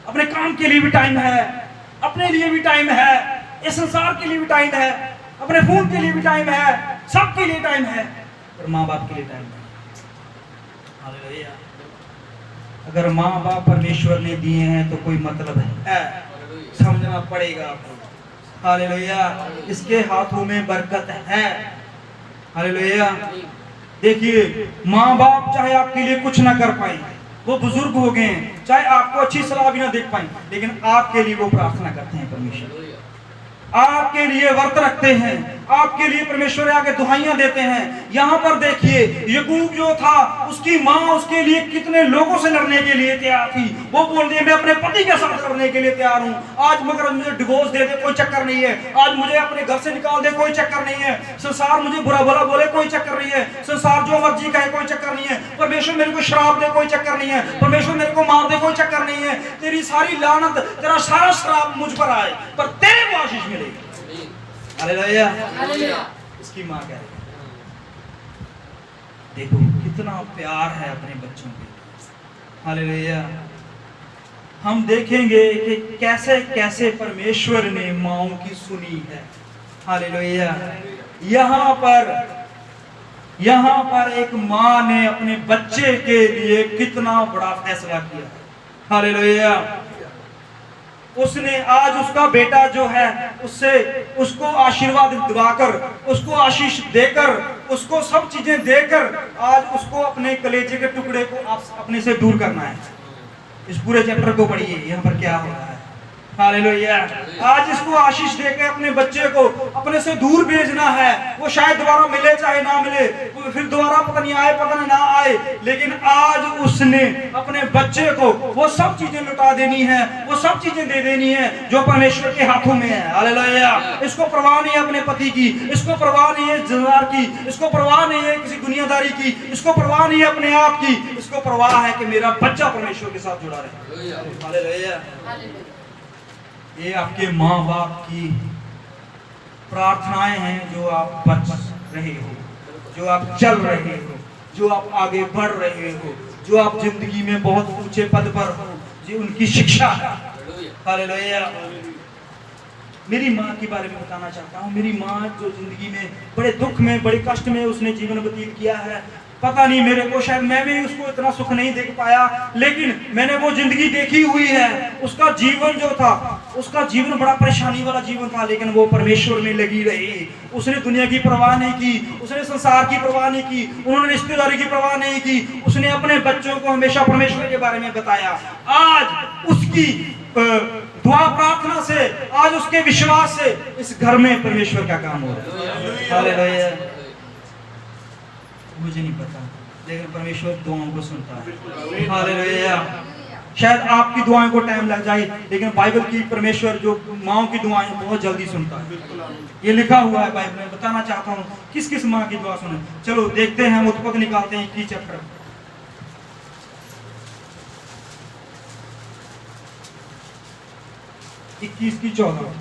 अपने काम के लिए भी टाइम है, अपने लिए भी टाइम है, इस संसार के लिए भी टाइम है, अपने फोन के लिए भी टाइम है, सबके लिए टाइम है, और माँ बाप के लिए टाइम है। हालेलुया। अगर माँ बाप परमेश्वर ने दिए हैं तो कोई मतलब है, समझना पड़ेगा आपको। हालेलुया। इसके हाथों में बरकत है। हालेलुया। देखिए माँ बाप चाहे आपके लिए कुछ ना कर पाए, वो बुजुर्ग हो गए हैं, चाहे आपको अच्छी सलाह भी ना देख पाए, लेकिन आपके लिए वो प्रार्थना करते हैं। परमेश्वर आपके लिए व्रत रखते हैं, आपके लिए परमेश्वर आगे दुहाइयां देते हैं। यहाँ पर देखिए याकूब जो था, उसकी माँ उसके लिए कितने लोगों से लड़ने के लिए तैयार थी। वो बोल दिए मैं अपने पति के साथ लड़ने के लिए तैयार हूँ, आज मगर मुझे डिवोर्स दे दे कोई चक्कर नहीं है, आज मुझे अपने घर से निकाल दे कोई चक्कर नहीं है, संसार मुझे बुरा भला बोले कोई चक्कर नहीं है, संसार जो मर्जी कहे कोई चक्कर नहीं है, परमेश्वर मेरे को श्राप दे कोई चक्कर नहीं है, परमेश्वर मेरे को मार दे कोई चक्कर नहीं है, तेरी सारी लानत, तेरा सारा श्राप मुझ पर आए, पर तेरे को आशीष मिलेगी। हालेलुया। इसकी माँ कह रही है। देखो कितना प्यार है अपने बच्चों के। हालेलुया। हम देखेंगे कि कैसे कैसे परमेश्वर ने माँओं की सुनी है। हालेलुया। यहाँ पर एक माँ ने अपने बच्चे के लिए कितना बड़ा फैसला किया। हालेलुया। उसने आज उसका बेटा जो है उसको आशीर्वाद दिलाकर, उसको आशीष देकर, उसको सब चीजें देकर आज उसको अपने कलेजे के टुकड़े को अपने से दूर करना है। इस पूरे चैप्टर को पढ़िए, यहाँ पर क्या हो रहा है। हालेलुया। आज इसको आशीष देकर अपने बच्चे को अपने से दूर भेजना है। वो शायद दोबारा मिले चाहे ना मिले, वो फिर दोबारा पता नहीं आए पता नहीं ना आए, लेकिन आज उसने अपने बच्चे को वो सब चीजें लुटा देनी है, वो सब चीजें दे देनी है जो परमेश्वर के हाथों में है। हालेलुया। इसको परवाह नहीं है अपने पति की, इसको परवाह नहीं है जनार की, इसको परवाह नहीं है किसी दुनियादारी की, इसको परवाह नहीं है अपने आप की, इसको परवाह है कि मेरा बच्चा परमेश्वर के साथ जुड़ा रहे। हालेलुया। ये आपके माँ बाप की प्रार्थनाएं हैं जो आप बच रहे हो, जो आप चल रहे हो, जो आप आगे बढ़ रहे हो, जो आप जिंदगी में बहुत ऊंचे पद पर हो, जो उनकी शिक्षा है। हालेलुया। मेरी माँ के बारे में बताना चाहता हूँ। मेरी माँ जो जिंदगी में बड़े दुख में, बड़े कष्ट में उसने जीवन व्यतीत किया है, पता नहीं मेरे को, शायद मैं भी उसको इतना सुख नहीं देख पाया, लेकिन मैंने वो जिंदगी देखी हुई है। उसका जीवन जो था, उसका जीवन बड़ा परेशानी वाला जीवन था, लेकिन वो परमेश्वर में लगी रही। उसने दुनिया की परवाह नहीं की, उसने संसार की परवाह नहीं की, उन्होंने रिश्तेदारी की परवाह नहीं की। उसने अपने बच्चों को हमेशा परमेश्वर के बारे में बताया। आज उसकी दुआ प्रार्थना से, आज उसके विश्वास से इस घर में परमेश्वर का काम हो रहा है। हालेलुया। मुझे नहीं पता, लेकिन परमेश्वर दुआओं को सुनता है। हालेलुया। शायद आपकी दुआओं को टाइम लग जाए, लेकिन बाइबल की परमेश्वर जो माँओं की दुआएं बहुत जल्दी सुनता है। ये लिखा हुआ है बाइबल में। बताना चाहता हूँ किस किस माँ की दुआ सुने। चलो देखते हैं, हम उत्पत्ति निकालते हैं 21 चैप्टर। 21 की 14।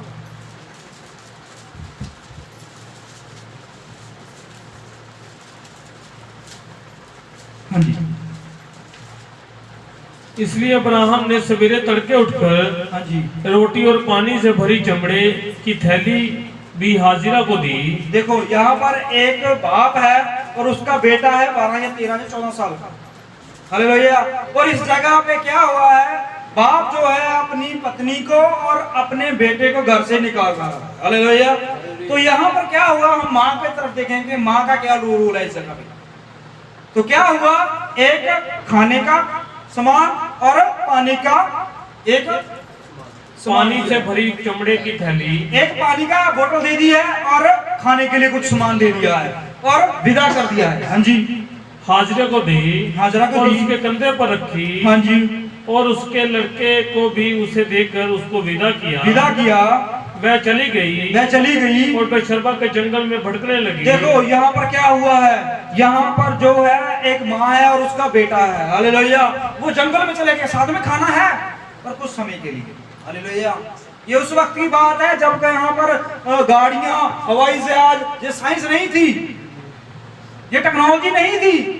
हाँ जी। इसलिए अब्राहम ने सवेरे तड़के उठकर हाँ जी। रोटी और पानी से भरी चमड़े की थैली भी हाजिरा को दी। देखो यहाँ पर एक बाप है और उसका बेटा है 12 या 13 या 14 साल का। हालेलुया। और इस जगह पे क्या हुआ है, बाप जो है अपनी पत्नी को और अपने बेटे को घर से निकाल रहा है। हालेलुया। तो यहाँ पर क्या हुआ, हम माँ पे तरफ देखेंगे, माँ का क्या रूल है इस जगह पे। तो क्या हुआ, एक खाने का सामान और पानी का एक पानी से भरी चमड़े की थैली, एक पानी का बोतल दे दी है और खाने के लिए कुछ सामान दे दिया है और विदा कर दिया है। हाँ जी। हाजिरा को दी, हाजिरा को और दी, उसके कंधे पर रखी। हाँ जी। और उसके लड़के को भी उसे देखकर उसको विदा किया। विदा किया। वह चली गई, वह चली गई और बेशर्बा के जंगल में भटकने लगी। देखो यहाँ पर क्या हुआ है, यहाँ पर जो है एक माँ है और उसका बेटा है। हालेलुया। वो जंगल में चले गए, साथ में खाना है पर कुछ समय के लिए। हालेलुया। ये उस वक्त की बात है जब यहाँ पर गाड़ियां, हवाई जहाज, ये साइंस नहीं थी, ये टेक्नोलॉजी नहीं थी।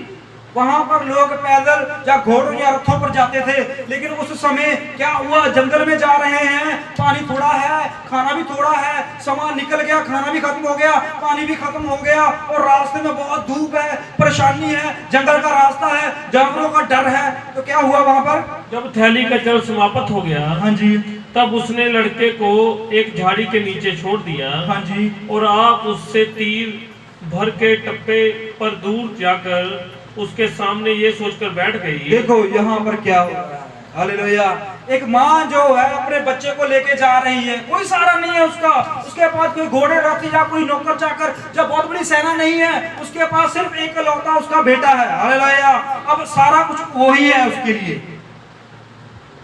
वहां पर लोग पैदल या घोड़ों या रथों पर जाते थे। लेकिन उस समय क्या हुआ, जंगल में जा रहे हैं, पानी थोड़ा है, खाना भी थोड़ा है, सामान निकल गया, खाना भी खत्म हो गया, पानी भी खत्म हो गया, और रास्ते में बहुत धूप है, परेशानी है, जंगल का रास्ता है, जानवरों का डर है। तो क्या हुआ वहां पर, जब थैली का जल समाप्त हो गया, हाँ जी, तब उसने लड़के को एक झाड़ी के नीचे छोड़ दिया। हाँ जी। और आप उससे तीर भर के टप्पे पर दूर जाकर उसके सामने ये सोचकर बैठ गई। देखो यहाँ पर क्या हो रहा है। हालेलुया। एक माँ जो है अपने बच्चे को लेके जा रही है, कोई सहारा नहीं है उसका, उसके पास कोई घोड़े रथ या कोई नौकर चाकर या बहुत बड़ी सेना नहीं है, उसके पास सिर्फ एक लौता उसका बेटा है। हालेलुया। अब सारा कुछ वही है उसके लिए,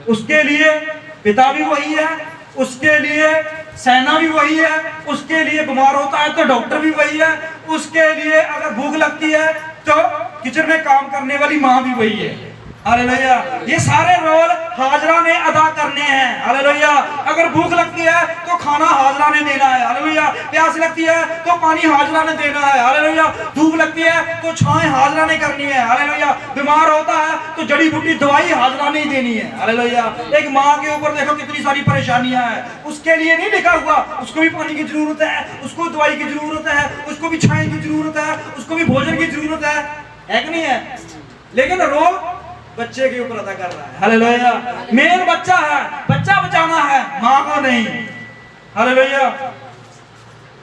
उसके लिए पिता भी वही है, उसके लिए सेना भी वही है, उसके लिए बीमार होता है तो डॉक्टर भी वही है, उसके लिए अगर भूख लगती है तो किचन में काम करने वाली माँ भी वही है। हालेलुया। ये सारे रोल हाजरा ने अदा करने हैं। हालेलुया। अगर भूख लगती है तो खाना हाजरा ने देना है। हालेलुया। प्यास लगती है तो पानी हाजरा ने देना है। हालेलुया। धूप लगती है तो छाएं हाजरा ने करनी है। हालेलुया। बीमार होता है तो जड़ी बूटी दवाई हाजरा ने देनी है। हालेलुया। एक माँ के ऊपर देखो कितनी सारी परेशानियां हैं, उसके लिए नहीं लिखा हुआ, उसको भी पानी की जरूरत है, उसको दवाई की जरूरत है, उसको भी छाएं की जरूरत है, उसको भी भोजन की जरूरत है कि नहीं है? लेकिन रोल बच्चे के ऊपर अदा कर रहा है। हालेलुया। मेन बच्चा है, बच्चा बचाना है, माँ को नहीं। हालेलुया।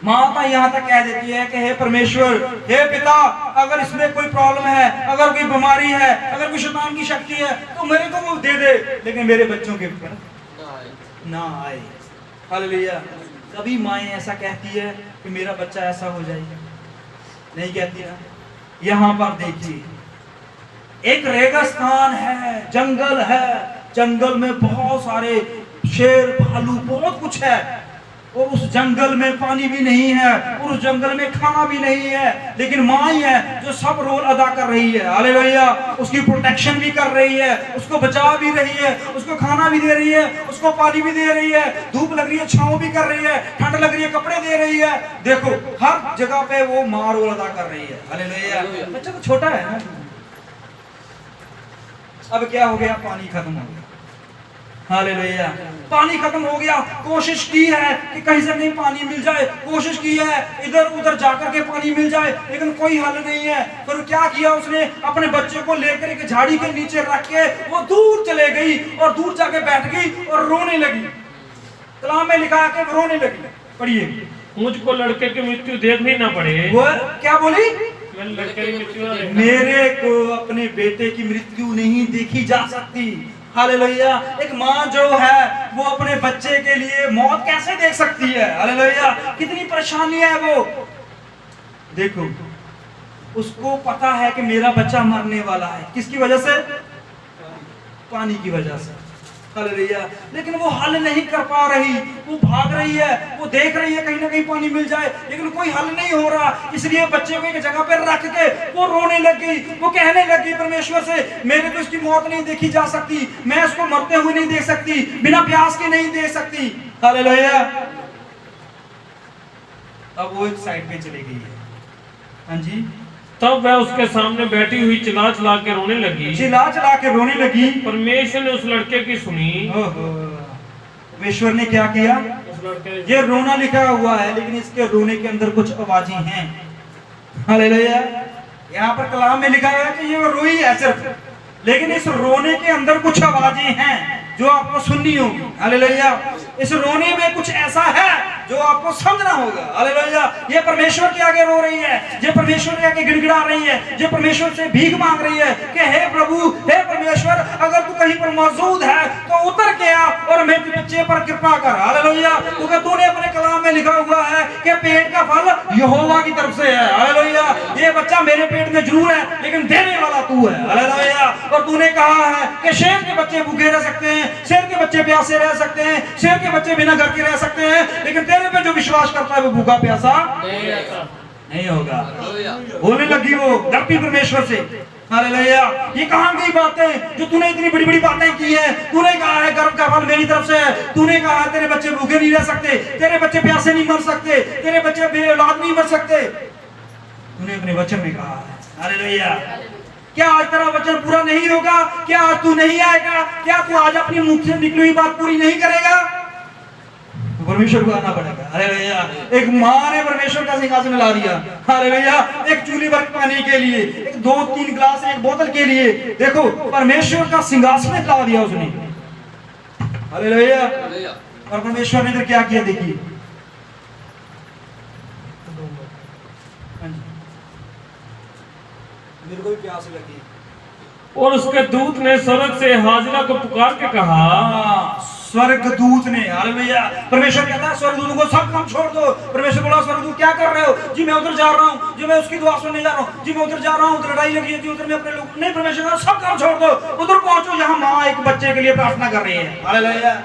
माता यहाँ तक कह देती है कि हे परमेश्वर, हे पिता, अगर इसमें कोई प्रॉब्लम है, अगर कोई बीमारी है, अगर कोई शैतान की शक्ति है तो मेरे को वो दे दे, लेकिन मेरे बच्चों के ऊपर ना आए। हालेलुया। कभी माएँ ऐसा कहती है कि मेरा बच्चा ऐसा हो जाए? नहीं कहती ना। यहाँ पर देखिए, एक रेगिस्तान है, जंगल है, जंगल में बहुत सारे शेर, भालू, बहुत कुछ है, और उस जंगल में पानी भी नहीं है, और उस जंगल में खाना भी नहीं है, लेकिन माँ ही है जो सब रोल अदा कर रही है। हालेलुया। उसकी प्रोटेक्शन भी कर रही है, उसको बचा भी रही है, उसको खाना भी दे रही है, उसको पानी भी दे रही है, धूप लग रही है छांव भी कर रही है, ठंड लग रही है कपड़े दे रही है। देखो हर जगह पे वो माँ रोल अदा कर रही है। हालेलुया। बच्चा तो छोटा है ना। अब क्या हो गया, पानी खत्म हो गया, हालेलुया। पानी खत्म हो गया, कोशिश की है कि कहीं से नहीं पानी मिल जाए, कोशिश की है इधर उधर जाकर के पानी मिल जाए, लेकिन कोई हल नहीं है। फिर क्या किया उसने, अपने बच्चे को लेकर एक झाड़ी के नीचे रख के वो दूर चले गई और दूर जाके बैठ गई और रोने लगी। कलाम में लिखा है कि वो रोने लगी। पढ़िए, मुझको लड़के की मृत्यु देखनी ना पड़े। वो क्या बोली, लड़के की मृत्यु ना देखना। मेरे को अपने बेटे की मृत्यु नहीं देखी जा सकती। हालेलुया। एक माँ जो है वो अपने बच्चे के लिए मौत कैसे देख सकती है। हालेलुया। कितनी परेशानी है वो। देखो, उसको पता है कि मेरा बच्चा मरने वाला है, किसकी वजह से, पानी की वजह से। हालेलुया। लेकिन वो हल नहीं कर पा रही, वो भाग रही है, वो देख रही है कहीं ना कहीं पानी मिल जाए, लेकिन कोई हल नहीं हो रहा। इसलिए बच्चे को एक जगह पे रख के वो रोने लग गई। वो कहने लगी परमेश्वर से, मेरे को इसकी मौत नहीं देखी जा सकती, मैं इसको मरते हुए नहीं देख सकती, बिना प्यास के नहीं देख सकती। हालेलुया। अब वो एक साइड पे चली गई है। हाँ जी। तब वह उसके सामने बैठी हुई चिल्ला चिल्ला के रोने लगी। चिल्ला चिल्ला के रोने लगी। परमेश्वर ने उस लड़के की सुनी। परमेश्वर ने क्या किया, उस लड़के ये रोना लिखा हुआ है, लेकिन इसके रोने के अंदर कुछ आवाजें हैं। हालेलुया। यहाँ पर कलाम में लिखा है कि ये रोई है सिर्फ, लेकिन इस रोने के अंदर कुछ आवाजें हैं जो आपको सुननी होगी। हालेलुया। इस रोने में कुछ ऐसा है जो आपको समझना होगा। हालेलुया। ये परमेश्वर के आगे रो रही है, ये परमेश्वर के आगे गिड़गिड़ा रही है, ये परमेश्वर से भीख मांग रही है कि हे प्रभु, हे परमेश्वर, अगर तू कहीं पर मौजूद है तो उतर के आ और मेरे बच्चे पर कृपा कर। हालेलुया। क्योंकि तूने अपने कलाम में लिखा हुआ है कि पेट का फल यहोवा की तरफ से है। हालेलुया। ये बच्चा मेरे पेट में जरूर है, लेकिन देने वाला तू है। हालेलुया। और तूने कहा है कि शेर के बच्चे भूखे रह सकते हैं, शेर के बच्चे प्यासे रह सकते हैं, शेर के बच्चे बिना घर के रह सकते हैं, लेकिन तेरे पे जो विश्वास करता है वो भूखा प्यासा नहीं होगा। बोलने लगी वो, डरती परमेश्वर से। हालेलुया। ये कहां गई बातें जो तूने इतनी बड़ी बड़ी बातें की है। तूने कहा है गर्भ का फल मेरी तरफ से है, तूने कहा है तेरे बच्चे भूखे नहीं रह सकते, तेरे बच्चे प्यासे नहीं मर सकते, तेरे बच्चे बेऔलाद नहीं मर सकते, तूने अपने वचन में कहा है। हालेलुया। क्या आज तेरा वचन पूरा नहीं होगा? क्या आज तू नहीं आएगा? क्या तू आज अपनी मुख से निकली हुई बात पूरी नहीं करेगा? तो परमेश्वर को आना पड़ेगा। हालेलुया। एक माँ ने परमेश्वर का सिंहासन ला दिया। हालेलुया। एक चूल्ही भर पानी के लिए, एक 2-3 गिलास, एक बोतल के लिए, देखो परमेश्वर का सिंहासन ला दिया उसने। हालेलुया। और परमेश्वर ने इधर क्या किया देखिए। मेरे को भी प्यास लगी। और उसके दूत ने स्वर्ग से हाजिरा को पुकार के कहा। स्वर्गदूत ने, हालेलुया। परमेश्वर कहता है स्वर्गदूतों को सब काम छोड़ दो। परमेश्वर बोला स्वर्गदूत क्या कर रहे हो? जी मैं उधर जा रहा हूँ, जी मैं उसकी दुआ सुनने जा रहा हूँ, जी मैं उधर जा रहा हूँ, उधर लड़ाई लगी है, जी उधर मैं अपने लोग नहीं। परमेश्वर कहता सब काम छोड़ दो, उधर पहुंचो जहाँ माँ एक बच्चे के लिए प्रार्थना कर रही है। हालेलुया।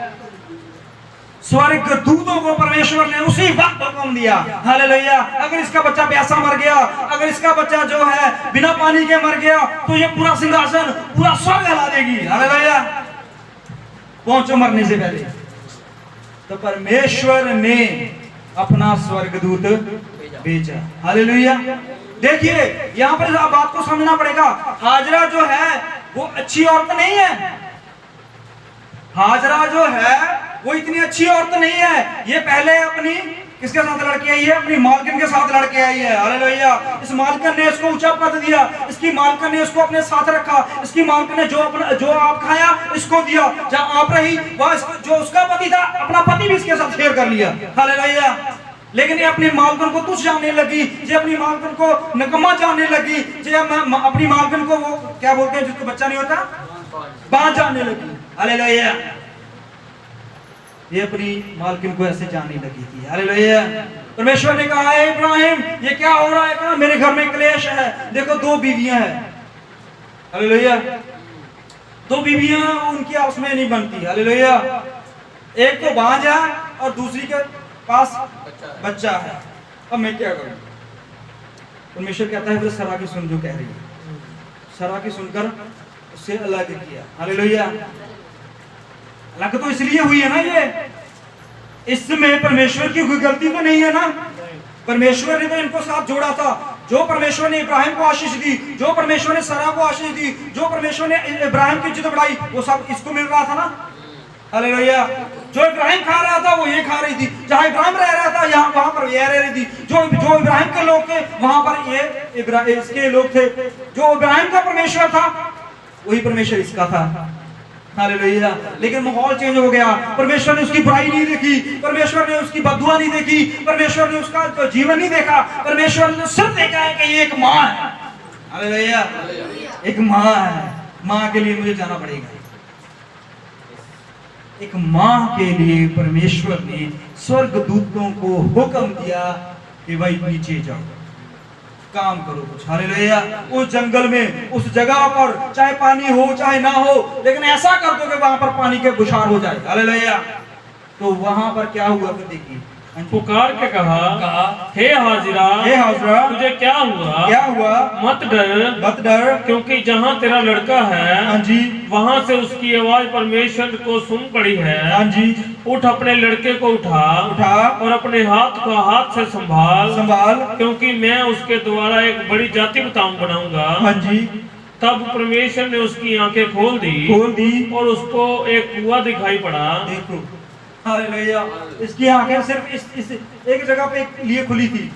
स्वर्गदूतों को परमेश्वर ने उसी वक्त हुक्म दिया। हालेलुया। अगर इसका बच्चा प्यासा मर गया, अगर इसका बच्चा जो है बिना पानी के मर गया, तो ये पूरा सिंहासन, पूरा स्वर्ग हिला देगी। हालेलुया। पहुंचो मरने से पहले। तो परमेश्वर ने अपना स्वर्गदूत भेजा। हालेलुया। देखिए यहां पर इस बात को समझना पड़ेगा। हाजरा जो है वो अच्छी औरत नहीं है। हाजरा जो है वो इतनी अच्छी औरत नहीं है। ये पहले अपनी किसके साथ लड़के आई है? अपनी मालकिन के साथ लड़के आई है। हालेलुया। इस मालकिन ने इसको ऊंचा पद दिया, इसकी मालकिन ने इसको अपने साथ रखा, इसकी मालकिन ने जो आप खाया इसको दिया, जहां आप रही वहां जो उसका पति था अपना पति भी इसके साथ शेयर कर लिया। हालेलुया। लेकिन ये अपनी मालकिन को तुच्छ जानने लगी, ये अपनी मालकिन को निकम्मा जानने लगी, ये अपनी मालकिन को वो क्या बोलते हैं जिसको बच्चा नहीं होता, बात जानने लगी। हालेलुया। ये अपनी मालकिन को ऐसे जानने लगी थी। हालेलुया। परमेश्वर ने कहा है इब्राहिम ये क्या हो रहा है? कहा मेरे घर में क्लेश है। देखो 2 बीवियां हैं। हालेलुया। 2 बीवियां उनकी आपस में नहीं बनती। हालेलुया। एक तो बांझ है और दूसरी के पास बच्चा है। अब मैं क्या करूं? परमेश्वर कहता है फिर सरा की सुन जो कह रही है। सरा की सुनकर उससे अलग किया। हालेलुया। अलग तो इसलिए हुई है ना, ये इसमें परमेश्वर की कोई गलती तो नहीं है ना। परमेश्वर ने तो इनको साथ जोड़ा था। जो परमेश्वर ने इब्राहिम को आशीष दी, जो परमेश्वर ने सरा को आशीष दी, जो परमेश्वर ने इब्राहिम की इज्जत बढ़ाई, वो सब इसको मिल रहा था ना। हालेलुया। जो इब्राहिम खा रहा था वो ये खा रही थी, जहाँ इब्राहिम रह रहा था यहाँ वहां पर ये रह रही थी। जो इब्राहिम के लोग थे वहां पर ये इसके लोग थे। जो इब्राहिम का परमेश्वर था वही परमेश्वर इसका था। हालेलुया। लेकिन माहौल चेंज हो गया। परमेश्वर ने उसकी बुराई नहीं देखी, परमेश्वर ने उसकी बददुआ नहीं देखी, परमेश्वर ने उसका जीवन नहीं देखा। परमेश्वर ने सिर्फ देखा है कि ये एक माँ है। हालेलुया। एक माँ है, माँ के लिए मुझे जाना पड़ेगा। एक माँ के लिए परमेश्वर ने स्वर्गदूतों को हुक्म दिया कि भाई नीचे जाओ, काम करो कुछ। हालेलुया। उस जंगल में, उस जगह पर चाहे पानी हो चाहे ना हो, लेकिन ऐसा कर दो कि वहां पर पानी के बुछार हो जाए। हालेलुया। तो वहां पर क्या हुआ फिर देखिए, पुकार के कहा, हे हाजिरा, तुझे क्या हुआ? क्या हुआ? मत डर, क्योंकि जहाँ तेरा लड़का है, हाँ जी, वहाँ से उसकी आवाज परमेश्वर को सुन पड़ी है। हाँ जी। उठ, अपने लड़के को उठा और अपने हाथ को हाथ से संभाल, क्योंकि मैं उसके द्वारा एक बड़ी जाति बनाऊंगा। हाँ जी। तब परमेश्वर ने उसकी आंखें खोल दी और उसको एक कुआं दिखाई पड़ा। देखो हालेलुया, इसकी आंखें सिर्फ इस एक जगह पे लिए खुली थी,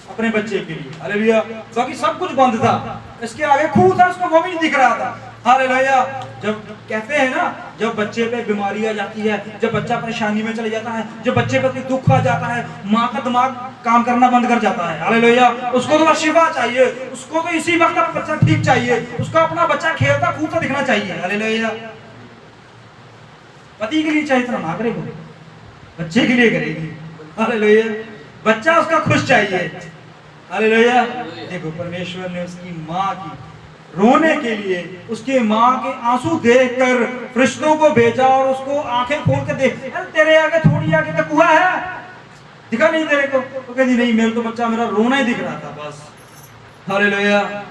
अपने बच्चे के लिए। हालेलुया। बाकी सब कुछ बंद था, इसके आगे खूह था, उसको वो भी नहीं दिख रहा था। हालेलुया। जब कहते हैं ना, जब बच्चे पे बीमारी आ जाती है, जब बच्चा परेशानी में चले जाता है, जब बच्चे पे कोई दुख आ जाता है, माँ का दिमाग काम करना बंद कर जाता है। हालेलुया। उसको तो शिफा चाहिए, उसको तो इसी वक्त बच्चा ठीक चाहिए, उसको अपना बच्चा खेलता कूदता दिखना चाहिए। हालेलुया। पति के लिए चाहे इतना ना करे, बच्चे के लिए करेगी। हालेलुया। बच्चा उसका खुश चाहिए। हालेलुया। देखो परमेश्वर ने उसकी माँ की रोने के लिए, उसके माँ के आंसू देखकर फरिश्तों को भेजा और उसको आंखें खोल के देख, तेरे आगे थोड़ी आगे तक कुआं है, दिखा नहीं तेरे को? तो कहती नहीं, मेरे तो बच्चा मेरा रोना ही दिख रहा था बस। हालेलुया।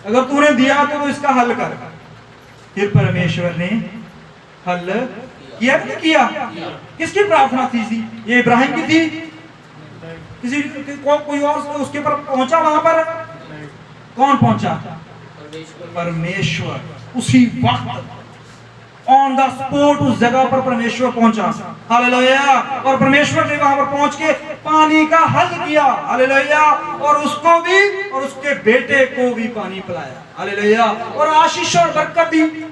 अगर तूने दिया तो इसका हल कर। फिर परमेश्वर ने हल किया कि नहीं किया? किसकी प्रार्थना थी? ये इब्राहिम की थी? किसी कोई और उसके पर पहुंचा? वहां पर कौन पहुंचा? परमेश्वर। उसी वक्त ऑन द स्पॉट उस जगह पर परमेश्वर पहुंचा। हालेलुया। और परमेश्वर ने वहां पर पहुंच के पानी का हल किया। हालेलुया। और उसको भी और उसके बेटे को भी पानी पिलाया। हालेलुया। और आशीष और बरकत दी।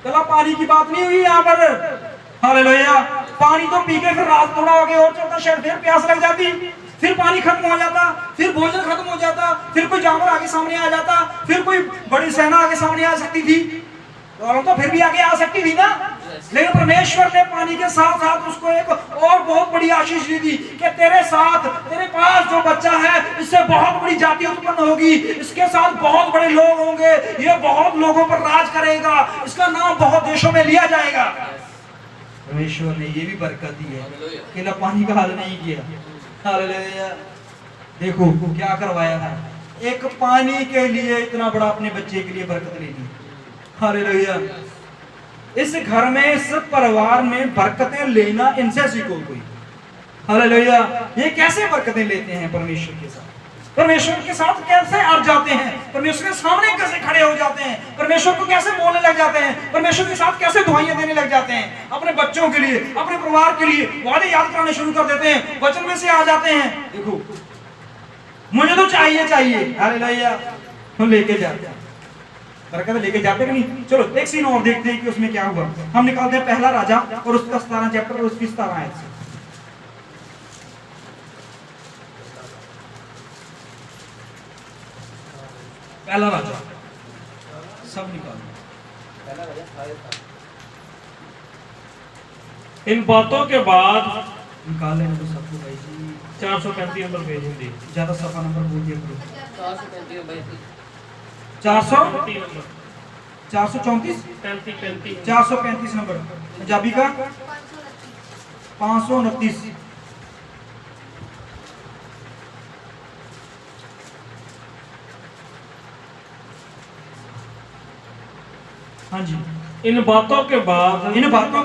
चला पानी की बात नहीं हुई यहाँ पर। हालेलुया। पानी तो पी के फिर रात थोड़ा आगे और चलता, शायद फिर प्यास लग जाती, फिर पानी खत्म हो जाता, फिर भोजन खत्म हो जाता, फिर कोई जानवर आगे सामने आ जाता, फिर कोई बड़ी सेना आगे सामने आ सकती थी, तो फिर भी आगे आ सकती थी ना। लेकिन परमेश्वर ने पानी के साथ साथ उसको एक और बहुत बड़ी आशीष दी थी कि तेरे साथ, तेरे पास जो बच्चा है, इससे बहुत बड़ी जाति उत्पन्न होगी, इसके साथ बहुत बड़े लोग होंगे, ये बहुत लोगों पर राज करेगा, इसका नाम बहुत देशों में लिया जाएगा। परमेश्वर ने ये भी बरकत दी है, केवल पानी का हल नहीं किया। हालेलुया। देखो क्या करवाया था, एक पानी के लिए इतना बड़ा अपने बच्चे के लिए बरकत ले ली। हालेलुया। इस घर में, इस परिवार में बरकतें लेना इनसे सीखो कोई। हालेलुया। ये कैसे बरकतें लेते हैं परमेश्वर के साथ, परमेश्वर के साथ कैसे अड़ जाते हैं, परमेश्वर के सामने कैसे खड़े हो जाते हैं, परमेश्वर को कैसे बोलने लग जाते हैं, परमेश्वर के साथ कैसे दुआएं देने लग जाते हैं, अपने बच्चों के लिए, अपने परिवार के लिए वादे याद कराने शुरू कर देते हैं, वचन में से आ जाते हैं। देखो मुझे तो चाहिए। हालेलुया। तो लेके जाते हैं, बरकत लेके जाते कि नहीं? चलो एक सीन और देखते हैं कि उसमें क्या हुआ। हम निकालते हैं पहला राजा और उसका 17 चैप्टर और उसकी 17 आयत से। पहला राजा सब निकालो। इन बातों के बाद निकाल लेना तो सबको भाई जी। 435 नंबर पेज हिंदी। ज्यादा सफा नंबर बोल दिया करो। 434 435 नंबर। पंजाबी का 529। हाँ जी। इन बातों के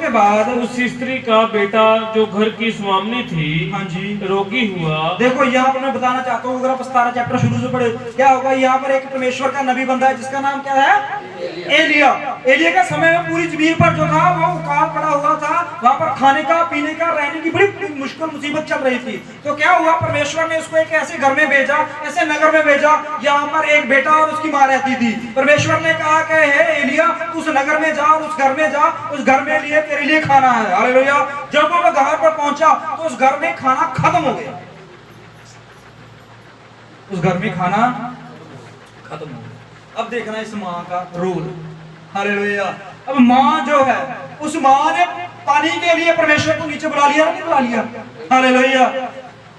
बाद उस स्त्री का बेटा जो घर की स्वामिनी थी, हाँ जी, रोगी हुआ। देखो यहाँ पर मैं बताना चाहता हूँ, अगर आप 17 चैप्टर शुरू से पढ़े, क्या होगा यहाँ पर एक परमेश्वर का नबी बंदा है जिसका नाम क्या है? एलिया के समय में पूरी जमीन पर जो था वो अकाल पड़ा हुआ था, वहां पर खाने का, पीने का, रहने की बड़ी मुश्किल मुसीबत चल रही थी। तो क्या हुआ, परमेश्वर ने उसको एक ऐसे घर में भेजा, ऐसे नगर में भेजा, यहाँ पर एक बेटा और उसकी माँ रहती थी। परमेश्वर ने कहा कि हे एलिया, तू उस नगर में जा, उस घर में जा, उस घर में लिए तेरे लिए खाना है। हालेलुया। जब वो घर पर पहुंचा तो उस घर में खाना खत्म हो गया, उस घर में खाना खत्म हो गया। अब देखना इस माँ का रोल। हालेलुया। अब माँ जो है, उस माँ ने पानी के लिए परमेश्वर को नीचे बुला लिया, नहीं बुला लिया? हालेलुया।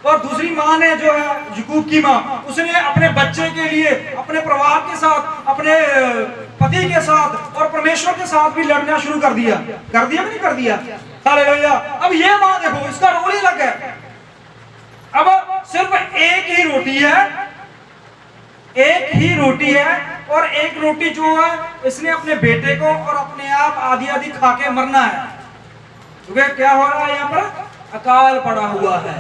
और दूसरी माँ ने जो है, याकूब की माँ, उसने अपने बच्चे के लिए अपने परिवार के साथ, अपने पति के साथ और परमेश्वर के साथ भी लड़ना शुरू कर दिया कि नहीं कर दिया? हालेलुया। अब ये माँ देखो, इसका रोल ही अलग है। अब सिर्फ एक ही रोटी है, एक ही रोटी है, और एक रोटी जो है इसने अपने बेटे को और अपने आप आधी आधी खा के मरना है। क्योंकि क्या हो रहा है, यहाँ पर अकाल पड़ा हुआ है,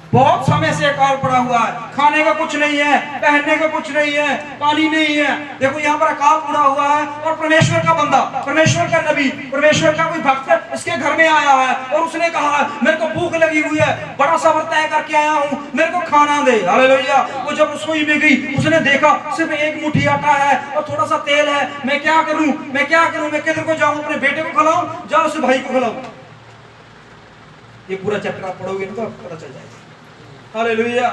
बहुत समय से अकाल पड़ा हुआ है, खाने का कुछ नहीं है, पहनने का कुछ नहीं है, पानी नहीं है। देखो यहाँ पर अकाल पड़ा हुआ है, और परमेश्वर का बंदा, परमेश्वर का नबी, परमेश्वर का कोई भक्त इसके घर में आया है और उसने कहा मेरे को भूख लगी हुई है, बड़ा सफर तय करके आया हूँ, मेरे को खाना दे। हालेलुया। वो जब रसोई में गई, उसने देखा सिर्फ एक मुट्ठी आटा है और थोड़ा सा तेल है। मैं क्या करूं, मैं क्या करूं, मैं किधर को जाऊं, अपने बेटे को खिलाऊं, जाओ उस भाई को खिलाऊं। ये पूरा चैप्टर आप पढ़ोगे तो आपको पता चल जाएगा। हालेलुया।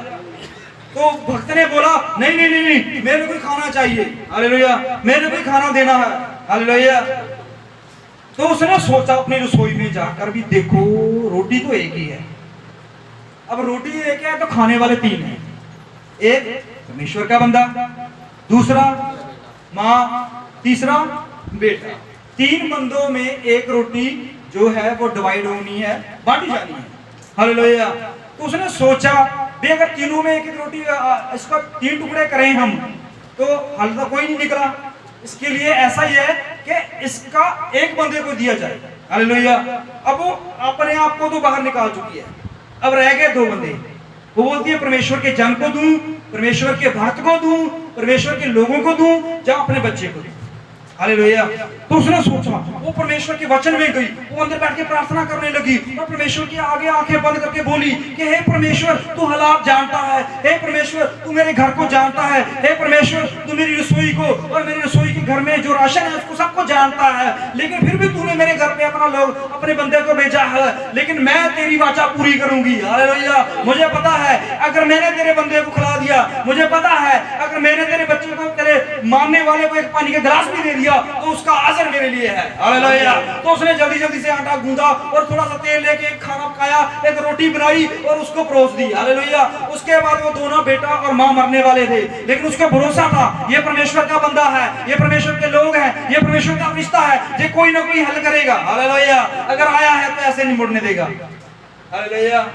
तो भक्त ने बोला नहीं नहीं नहीं नहीं, मेरे को खाना चाहिए। हालेलुया। मेरे को खाना देना है। हालेलुया। तो उसने सोचा अपनी रसोई में जाकर भी, देखो रोटी तो एक ही है, अब रोटी एक है तो खाने वाले तीन हैं, एक परमेश्वर का बंदा, दूसरा माँ, तीसरा बेटा। तीन बंदों में एक रोटी जो है वो डिवाइड होनी है, बांटी जानी है। हालेलुया। तो उसने सोचा भी अगर तीनों में एक एक रोटी, इसका तीन टुकड़े करें हम, तो हल तो कोई नहीं निकला। इसके लिए ऐसा ही है कि इसका एक बंदे को दिया जाए। हालेलुया। अब वो अपने आप को तो बाहर निकाल चुकी है, अब रह गए दो बंदे। वो बोलती है परमेश्वर के जन को दूं, परमेश्वर के भक्त को दूं, परमेश्वर के लोगों को दूं, या अपने बच्चे को दूं। हालेलुया। तो उसने सोचा, वो परमेश्वर के वचन में गई, वो अंदर बैठ के प्रार्थना करने लगी और परमेश्वर के आगे आंखें बंद करके बोली कि हे परमेश्वर, तू हालात जानता है, हे परमेश्वर तू मेरे घर को जानता है, हे परमेश्वर तू मेरी रसोई को और मेरी रसोई के घर में जो राशन है उसको सबको जानता है, लेकिन फिर भी तूने मेरे घर पे अपना लोग, अपने बंदे को भेजा है, लेकिन मैं तेरी वाचा पूरी करूंगी। हालेलुया। मुझे पता है अगर मैंने तेरे बंदे को खिला दिया, मुझे पता है अगर मैंने तेरे बच्चे को, तेरे मारने वाले को एक पानी का गिलास भी दे दिया तो उसका आजर मेरे लिए है। हालेलुया। तो उसने जल्दी जल्दी से आटा गूंदा और थोड़ा सा तेल लेके एक खाना पकाया, एक रोटी बनाई और उसको परोस दी। हालेलुया। उसके बाद वो दोनों बेटा और मां मरने वाले थे, लेकिन उसका भरोसा था ये परमेश्वर का बंदा है, ये परमेश्वर के लोग हैं, ये परमेश्वर का रिश्ता है, ये कोई ना कोई हल करेगा। हालेलुया। अगर आया है तो ऐसे नहीं मुड़ने देगा। हालेलुया।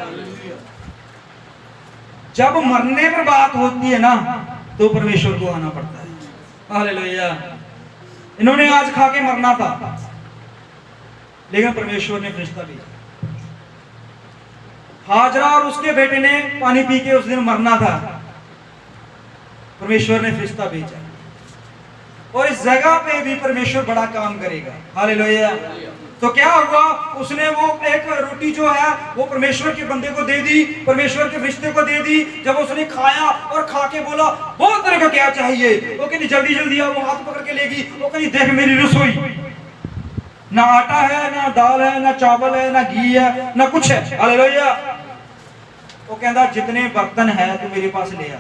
जब मरने पर बात होती है ना, तो परमेश्वर को आना पड़ता है। हालेलुया। इन्होंने आज खा के मरना था, लेकिन परमेश्वर ने फरिश्ता भेजा। हाजरा और उसके बेटे ने पानी पी के उस दिन मरना था, परमेश्वर ने फरिश्ता भेजा, और इस जगह पे भी परमेश्वर बड़ा काम करेगा। हालेलुया। तो क्या हुआ, उसने वो एक रोटी जो है वो परमेश्वर के बंदे को दे दी, परमेश्वर के फरिश्ते को दे दी। जब उसने खाया और खा के बोला बोल तेरे को क्या चाहिए, वो कहती जल्दी जल्दी वो हाथ पकड़ के लेगी, वो कहती देख मेरी रसोई, ना आटा है, ना दाल है, ना चावल है, ना घी है, ना कुछ है। हालेलुया। वो कहता जितने बर्तन है तू मेरे पास ले आ,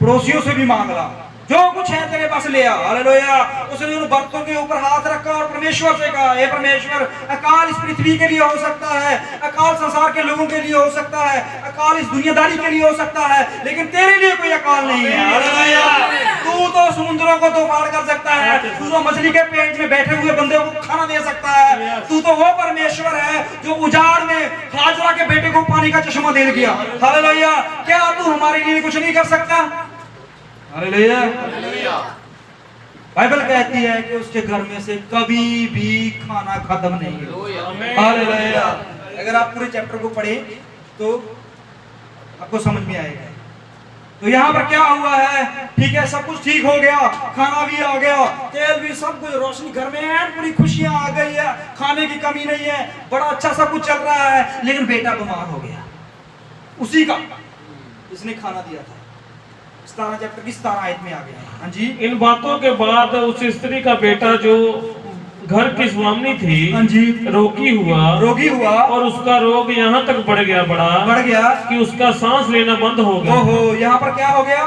पड़ोसियों से भी मांग ला, जो कुछ है तेरे पास ले आ। हालेलुया। उसने उन बर्तनों के ऊपर हाथ रखा और परमेश्वर से कहा हे परमेश्वर, अकाल इस पृथ्वी के लिए हो सकता है, अकाल संसार के लोगों के लिए हो सकता है, अकाल इस दुनियादारी के लिए हो सकता है, लेकिन तेरे लिए कोई अकाल नहीं है। हालेलुया। तू तो समुद्रों को तोफान कर सकता है, तू तो मछली के पेट में बैठे हुए बंदे को खाना दे सकता है, तू तो वो परमेश्वर है जो उजाड़ में हाजरा के बेटे को पानी का चश्मा दे दिया। हालेलुया। क्या तू हमारे लिए कुछ नहीं कर सकता? हालेलुया। बाइबल कहती है कि उसके घर में से कभी भी खाना खत्म नहीं है। हालेलुया। अगर आप पूरे चैप्टर को पढ़े तो आपको समझ में आएगा। तो यहाँ पर क्या हुआ है, ठीक है, सब कुछ ठीक हो गया, खाना भी आ गया, तेल भी, सब कुछ, रोशनी घर में है, पूरी खुशियां आ गई है, खाने की कमी नहीं है, बड़ा अच्छा सब कुछ चल रहा है। लेकिन बेटा बीमार हो गया, उसी का इसने खाना दिया था। 17 चैप्टर की 17 आयत में आ गया। हाँ जी। इन बातों के बाद उस स्त्री का बेटा जो घर की स्वामिनी थी, हाँ जी, रोगी हुआ और उसका रोग यहाँ तक बढ़ गया कि उसका सांस लेना बंद हो गया। ओहो, यहाँ पर क्या हो गया,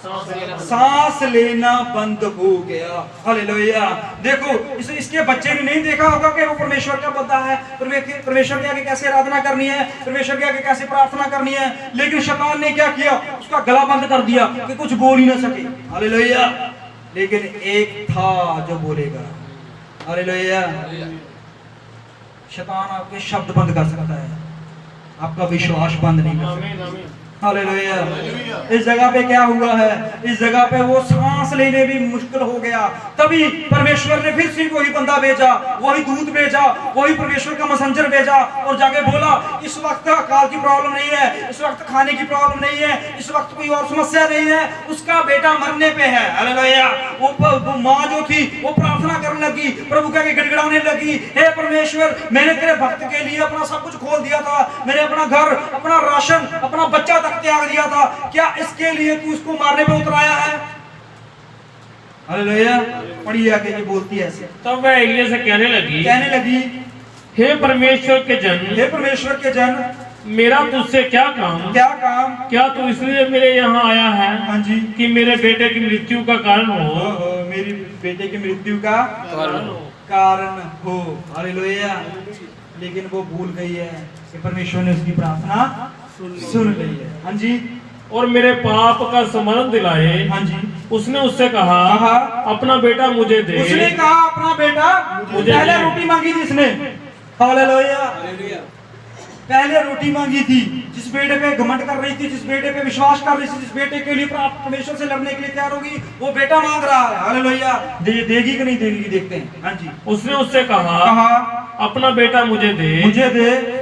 सांस लेना बंद हो गया। हालेलुया। देखो, इसके बच्चे ने नहीं देखा होगा कि वो परमेश्वर का बंदा है, परमेश्वर के आगे कैसे आराधना करनी है, परमेश्वर के आगे कैसे प्रार्थना करनी है। लेकिन शैतान ने क्या किया, उसका गला बंद कर दिया कि कुछ बोल ही ना सके। हालेलुया। लेकिन एक था जो बोलेगा। हालेलुया। शैतान आपके शब्द बंद कर सकता है, आपका विश्वास बंद नहीं कर सकता। हालेलुया। इस जगह पे क्या हुआ है, इस जगह पे वो सांस लेने भी मुश्किल हो गया। तभी परमेश्वर ने फिर से वही बंदा भेजा, वही दूत भेजा, वही परमेश्वर का मैसेंजर भेजा और जाके बोला, इस वक्त अकाल की प्रॉब्लम नहीं है, इस वक्त खाने की प्रॉब्लम नहीं है, इस वक्त कोई और समस्या नहीं है, उसका बेटा मरने पे है। हालेलुया। वो माँ जो थी वो प्रार्थना करने लगी, प्रभु के आगे गिड़गिड़ाने लगी, हे परमेश्वर, मैंने तेरे भक्त के लिए अपना सब कुछ खोल दिया था, मैंने अपना घर, अपना राशन, अपना बच्चा त्याग दिया था, क्या इसके लिए तू उसको मारने पे उतराया है? हालेलुया। पढ़िए आगे, ये बोलती है ऐसे। तब वह एलिय्याह से कहने लगी, हे परमेश्वर के जन, मेरा तुझसे क्या काम, क्या तू इसलिए मेरे यहाँ आया है? हाँ जी। कि मेरे बेटे की मृत्यु का कारण हो। मेरी बेटे की मृत्यु का कारण हो। हालेलुया। लेकिन वो भूल गई है कि परमेश्वर ने उसकी प्रार्थना सुन ली है। हाँ जी। और मेरे पाप का स्मरण दिलाए। हाँ जी। उसने उससे कहा, अपना बेटा मुझे दे। उसने कहा अपना बेटा मुझे। पहले रोटी मांगी थी इसने। हालेलुया। पहले रोटी मांगी थी, जिस बेटे पे घमंड कर रही थी, जिस बेटे पे विश्वास कर रही थी, जिस बेटे के लिए परमेश्वर से लड़ने के लिए तैयार होगी, वो बेटा मांग रहा है। हालेलुया। देगी कि नहीं देगी, देखते हैं। हाँ जी। उसने उससे कहा अपना बेटा मुझे दे।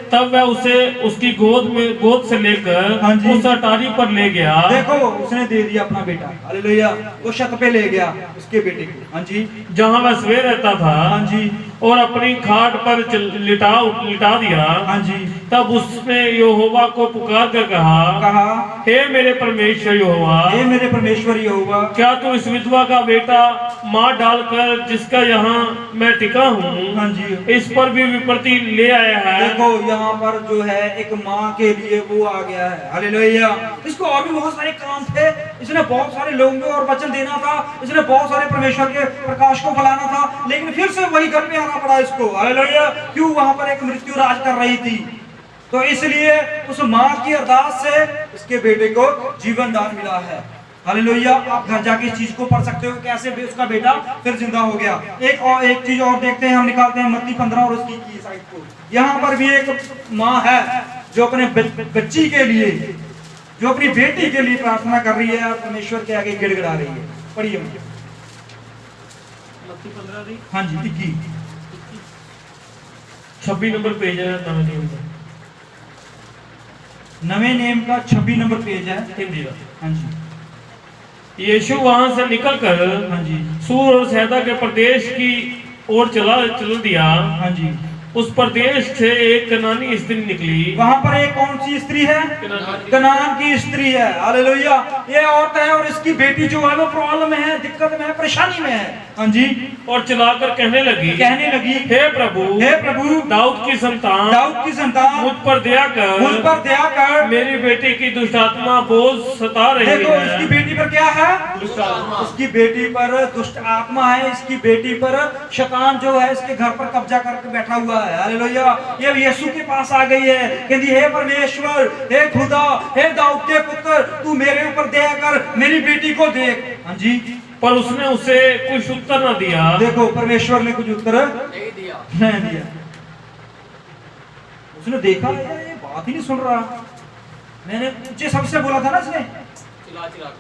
तब वह उसे उसकी गोद से लेकर हाँ जी, उस अटारी पर ले गया। देखो, उसने दे दिया अपना बेटा। हालेलुया। वो छत पे ले गया उसके बेटे को। हाँ जी। जहाँ वह सवेर रहता था। हाँ जी। और अपनी खाट पर लिटा दिया। हाँ जी। तब उसने यहोवा को पुकार कर कहा, हे मेरे परमेश्वर यहोवा, हे मेरे परमेश्वर यहोवा, क्या तू इस विधवा का बेटा मार डालकर जिसका यहाँ मैं टिका हूँ, हाँ जी, इस पर भी विपत्ति ले आया है? देखो, यहाँ पर जो है एक माँ के लिए वो आ गया है। हालेलुया। इसको और भी बहुत सारे काम थे, इसने बहुत सारे लोगों को और वचन देना था, इसने बहुत सारे परमेश्वर के प्रकाश को फैलाना था, लेकिन फिर से वही घर पे आना पड़ा इसको। हालेलुया। क्यों? वहां पर एक मृत्यु राज कर रही थी, तो इसलिए उस माँ की अरदास से इसके बेटे को जीवन दान मिला है। हालेलुया। आप घर जाके इस चीज को पढ़ सकते हो, कैसे उसका बेटा फिर जिंदा हो गया। एक चीज और देखते हैं, हम निकालते हैं मत्ती 15 और उसकी 21 साइड को। यहाँ पर भी एक माँ है जो अपने बच्ची के लिए, जो अपनी बेटी के लिए प्रार्थना कर रही है और परमेश्वर के आगे गिड़गिड़ा रही है। पढ़िए मुझे। हाँ जी, 21 26 नंबर पेज है नवे नेम का 26 नंबर पेज है हिंदी का। हाँ जी। यीशु वहां से निकलकर हाँ जी, सूर और सैदा के प्रदेश की ओर चल दिया। हाँ जी। उस प्रदेश से एक कनानी स्त्री निकली। वहां पर एक कौन सी स्त्री है? कनान की स्त्री है। हालेलुया। ये औरत है और इसकी बेटी जो है वो प्रॉब्लम में है, दिक्कत में है, परेशानी में है। हाँ जी। और चिल्लाकर कहने लगी, हे प्रभु, दाऊद की संतान, मुझ पर दया कर, मेरी बेटी की दुष्ट आत्मा बोझ सता रही है। देखो, इसकी बेटी पर क्या है? इसकी बेटी पर दुष्ट आत्मा है, इसकी बेटी पर शैतान जो है इसके घर पर कब्जा करके बैठा हुआ है। हालेलुया। ये यीशु के पास आ गई है, कहती, हे परमेश्वर, हे खुदा, हे दाऊद के पुत्र, तू मेरे ऊपर दया कर, मेरी बेटी को देख। हाँ जी। पर उसने उसे कुछ उत्तर न दिया। देखो, परमेश्वर ने कुछ उत्तर नहीं दिया। उसने देखा ये बात ही नहीं सुन रहा। मैंने ऊंचे सबसे बोला था ना, इसने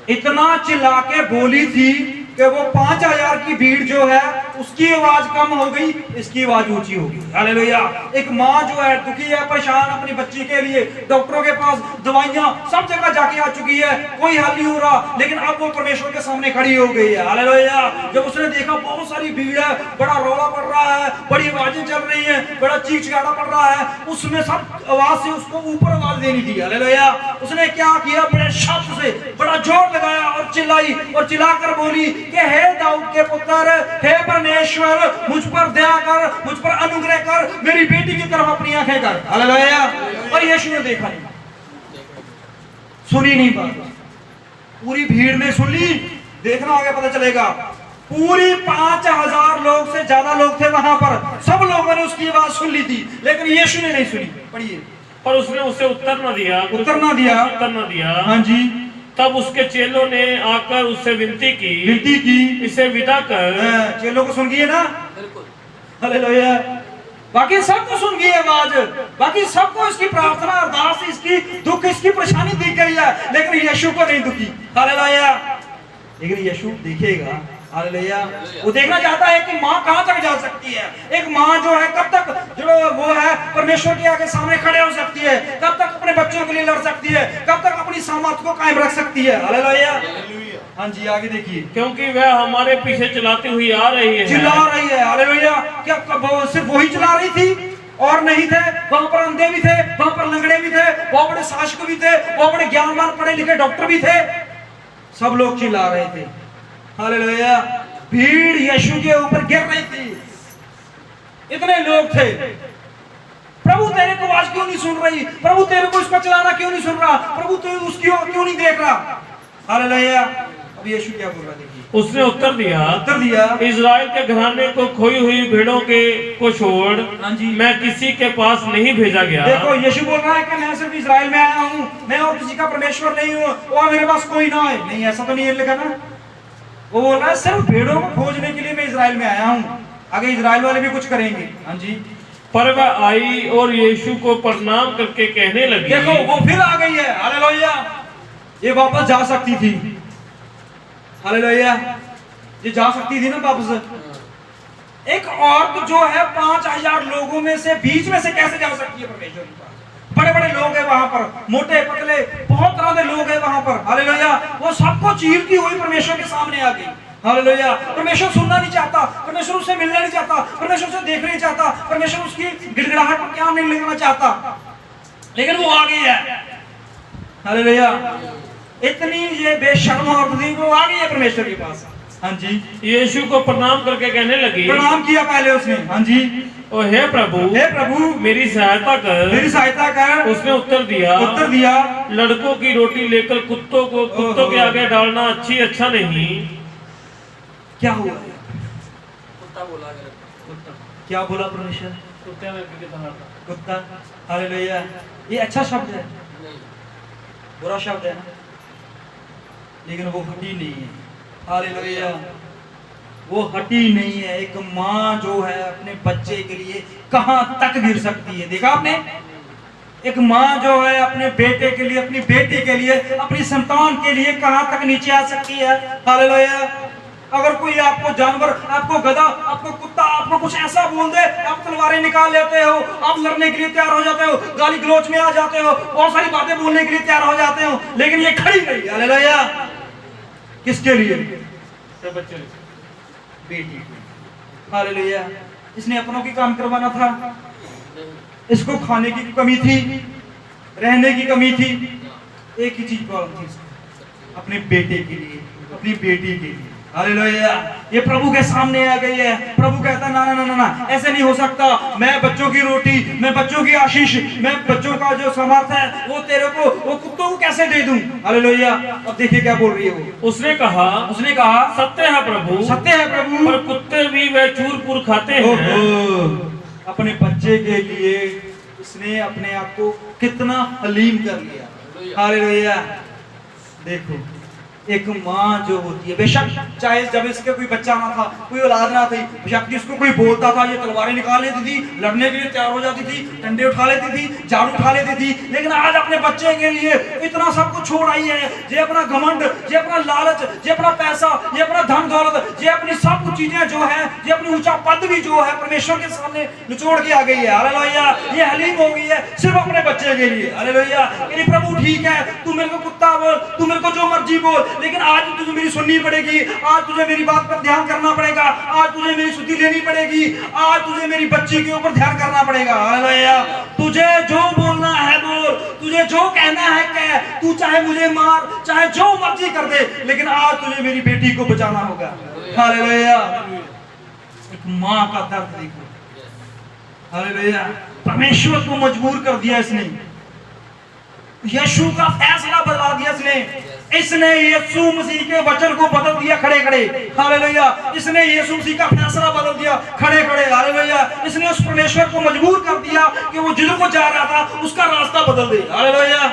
इतना चिल्ला के बोली थी कि वो 5000 की भीड़ जो है उसकी आवाज कम हो गई, इसकी आवाज ऊंची हो गई। हालेलुया। एक माँ जो है दुखी है, परेशान अपनी बच्ची के लिए, डॉक्टरों के पास दवाइयां सब जगह जाके आ चुकी है, कोई हल नहीं हो रहा, लेकिन अब वो परमेश्वर के सामने खड़ी हो गई है। हालेलुया। जब उसने देखा बहुत सारी भीड़ है, बड़ा रौला पड़ रहा है, बड़ी आवाजें चल रही है, बड़ा चीख चिहाड़ा पड़ रहा है, उसमें सब आवाज से उसको ऊपर आवाज देनी थी। हालेलुया। उसने क्या किया, बड़े शब्द से बड़ा जोर लगाया और चिल्लाई और चिल्लाकर बोली कि हे दाऊद के पुत्र, हे परमेश्वर, मुझ पर दया कर, मुझ पर अनुग्रह कर, मेरी बेटी की तरफ अपनी आंखें कर। हालेलुया। और यीशु ने देखा नहीं, सुनी नहीं बात, पूरी भीड़ ने सुन ली। देखना आगे पता चलेगा, पूरी 5000 लोग से ज्यादा लोग थे वहां पर, सब लोगों ने उसकी आवाज सुन ली थी, लेकिन यीशु ने नहीं सुनी। पढ़िए। पर उसने उसे उत्तर न दिया। उत्तर न दिया। उत्तर न दिया। हाँ जी। तब उसके चेलों ने आकर उससे विनती की इसे विदा कर। चेलों को सुन गई ना? हालेलुया। बाकी सबको सुन गई आवाज, बाकी सबको इसकी प्रार्थना, अरदास, इसकी दुख, इसकी परेशानी दिख गई है, लेकिन यीशु को नहीं दुखी। हालेलुया। लेकिन यीशु देखेगा। हालेलुया। वो देखना चाहता है कि माँ कहां तक जा सकती है। एक माँ जो है कब तक जो वो है परमेश्वर के आगे सामने खड़े हो सकती है, कब तक अपने बच्चों के लिए लड़ सकती है, कब तक अपनी सामर्थ को कायम रख सकती है। हालेलुया। हाँ जी, आगे देखिए। क्योंकि वह हमारे पीछे चलाती हुई आ रही है, चिल्ला रही है। हालेलुया। क्या सिर्फ वही चला रही थी और नहीं थे? वहां पर अंधे भी थे, वहां पर लंगड़े भी थे, बहुत बड़े शासक भी थे, बहुत बड़े ज्ञानवान पढ़े लिखे डॉक्टर भी थे, सब लोग चिल्ला रहे थे। हालेलुया। भीड़ यीशु के ऊपर गिर रही थी, इतने लोग थे। प्रभु तेरे को आवाज क्यों नहीं सुन रही? प्रभु तेरे को इसको चलाना क्यों नहीं सुन रहा? प्रभु तू उसकी ओर क्यों नहीं देख रहा? हालेलुया। अब यीशु क्या बोल रहा, देखिए। उसने उत्तर दिया, इजराइल के घराने को खोई हुई भेड़ों के को छोड़ मैं किसी के पास नहीं भेजा गया। देखो, यीशु बोल रहा है कि मैं सिर्फ इजराइल में आया हूँ, मैं और किसी का परमेश्वर नहीं हूँ, और मेरे पास कोई ना है। नहीं, ऐसा तो नहीं लिखा ना। वो बोल रहा है सिर्फ भेड़ों को खोजने के लिए मैं इजराइल में आया हूँ, आगे इजराइल वाले भी कुछ करेंगे। हाँ जी। पर वह आई और यीशु को प्रणाम करके कहने लगी। देखो, वो फिर आ गई है। हालेलुया। ये वापस जा सकती थी। हालेलुया। ये जा सकती थी ना वापस। एक औरत जो है 5000 लोगों में से बीच में से कैसे जा सकती है परमेश्वर के पास? बड़े बड़े लोग हैं वहां पर, मोटे पतले बहुत तरह के लोग हैं वहां पर। हालेलुया। वो सबको चीरती हुई परमेश्वर के सामने आ गई। हालेलुया। परमेश्वर सुनना नहीं चाहता, परमेश्वर उससे मिलना नहीं चाहता, परमेश्वर उसे देखना नहीं चाहता, परमेश्वर उसकी गिड़गिड़ाहट पर क्या नहीं लगाना चाहता, लेकिन वो आ गई है। हालेलुया। इतनी ये बेशर्म औरत थी, वो आ गई है परमेश्वर के पास। हाँ जी। यीशु को प्रणाम करके कहने लगी। प्रणाम किया पहले उसने। हाँ जी। ओ हे प्रभु, मेरी सहायता कर। उसने उत्तर दिया, लड़कों की रोटी लेकर कुत्तों के आगे डालना अच्छा नहीं। क्या हुआ? कुत्ता बोला। क्या बोला परमेश्वर? कुत्ता। हालेलुया। ये अच्छा शब्द है, बुरा शब्द है ना, लेकिन वो हटी नहीं है। हालेलुया। वो हटी नहीं है। एक माँ जो है अपने बच्चे के लिए कहां तक गिर सकती है, देखा आपने? एक माँ जो है अपने बेटे के लिए, अपनी बेटी के लिए, अपनी संतान के लिए कहां तक नीचे आ सकती है। हालेलुया। अगर कोई आपको जानवर, आपको गधा, आपको कुत्ता, आपको कुछ ऐसा बोल दे, आप तलवारें निकाल लेते हो, आप लड़ने के लिए तैयार हो जाते हो, गाली गलौज में आ जाते हो, बहुत सारी बातें बोलने के लिए तैयार हो जाते हो, लेकिन ये खड़ी रही। हालेलुया। किसके लिए? बेटी। हालेलुया। इसने अपनों की काम करवाना था, इसको खाने की कमी थी, रहने की कमी थी, एक ही चीज प्रॉब्लम थी, अपने बेटे के लिए, अपनी बेटी के लिए। हालेलुया। ये प्रभु के सामने आ गई है। प्रभु कहता ना ना ना ना, ऐसे नहीं हो सकता। मैं बच्चों की रोटी, मैं बच्चों की आशीष, मैं बच्चों का जो सामर्थ है वो तेरे को, वो कुत्तों को कैसे दे दूं? हालेलुया। अब देखिए क्या बोल रही है वो। उसने कहा सत्य है प्रभु, पर कुत्ते भी वह चूर-पुर खाते हैं। अपने बच्चे के लिए इसने अपने आप को कितना हलीम कर लिया। हालेलुया। देखो, एक माँ जो होती है, बेशक चाहे जब इसके कोई बच्चा ना था, कोई औलाद ना थी, बेशक इसको कोई बोलता था ये तलवारें निकाल लेती थी, लड़ने के लिए तैयार हो जाती थी, डंडे उठा लेती थी, झाड़ू उठा लेती थी, लेकिन आज अपने बच्चे के लिए इतना सब कुछ छोड़ आई है। ये अपना घमंड, ये अपना लालच, ये अपना पैसा, ये अपना धन दौलत, ये अपनी सब कुछ चीजें जो है, ये अपनी ऊंचा पद भी जो है परमेश्वर के सामने निचोड़ के आ गई है। हालेलुया, ये हलीम हो गई है सिर्फ अपने बच्चे के लिए। हालेलुया, कि प्रभु ठीक है, तू मेरे को कुत्ता बोल, तू मेरे को जो मर्जी बोल, लेकिन आज तुझे मेरी सुननी पड़ेगी, आज तुझे मेरी बात पर ध्यान करना पड़ेगा, आज तुझे मेरी सुधि लेनी पड़ेगी, आज तुझे मेरी बच्ची के ऊपर ध्यान करना पड़ेगा। हालेलुया, तुझे जो बोलना है बोल, तुझे जो कहना है कह, तू चाहे मुझे मार, चाहे जो मर्जी कर दे, लेकिन आज तुझे मेरी बेटी को बचाना होगा। हालेलुया, एक माँ का दर्द देखो। हालेलुया, परमेश्वर को मजबूर कर दिया इसने, यीशु का फैसला बदला दिया इसने यीशु मसीह के वचन को बदल दिया खड़े खड़े। हालेलुया, इसने यीशु मसीह का फैसला बदल दिया खड़े खड़े। हालेलुया, इसने उस परमेश्वर को मजबूर कर दिया कि वो जिधर को जा रहा था उसका रास्ता बदल दे। हालेलुया,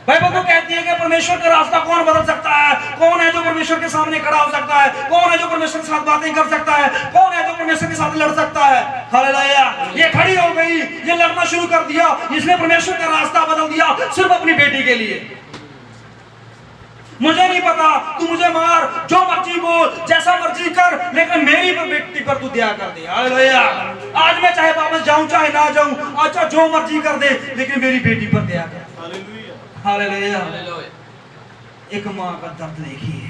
बाइबल तो कहती है कि परमेश्वर का रास्ता कौन बदल सकता है? कौन है जो परमेश्वर के सामने खड़ा हो सकता है? कौन है जो परमेश्वर के साथ बातें कर सकता है? कौन है जो परमेश्वर के साथ लड़ सकता है? हालेलुया, ये खड़ी हो गई, ये लड़ना शुरू कर दिया, इसने परमेश्वर का रास्ता बदल दिया सिर्फ अपनी बेटी के लिए। मुझे नहीं पता, तू मुझे मार, जो मर्जी बोल, जैसा मर्जी कर, लेकिन मेरी बेटी पर तू दया कर दे। हालेलुया, आज मैं चाहे वापस जाऊं चाहे ना जाऊं, अच्छा जो मर्जी कर दे, लेकिन मेरी बेटी पर दया कर। हालेलुया, एक माँ का दर्द देखिए।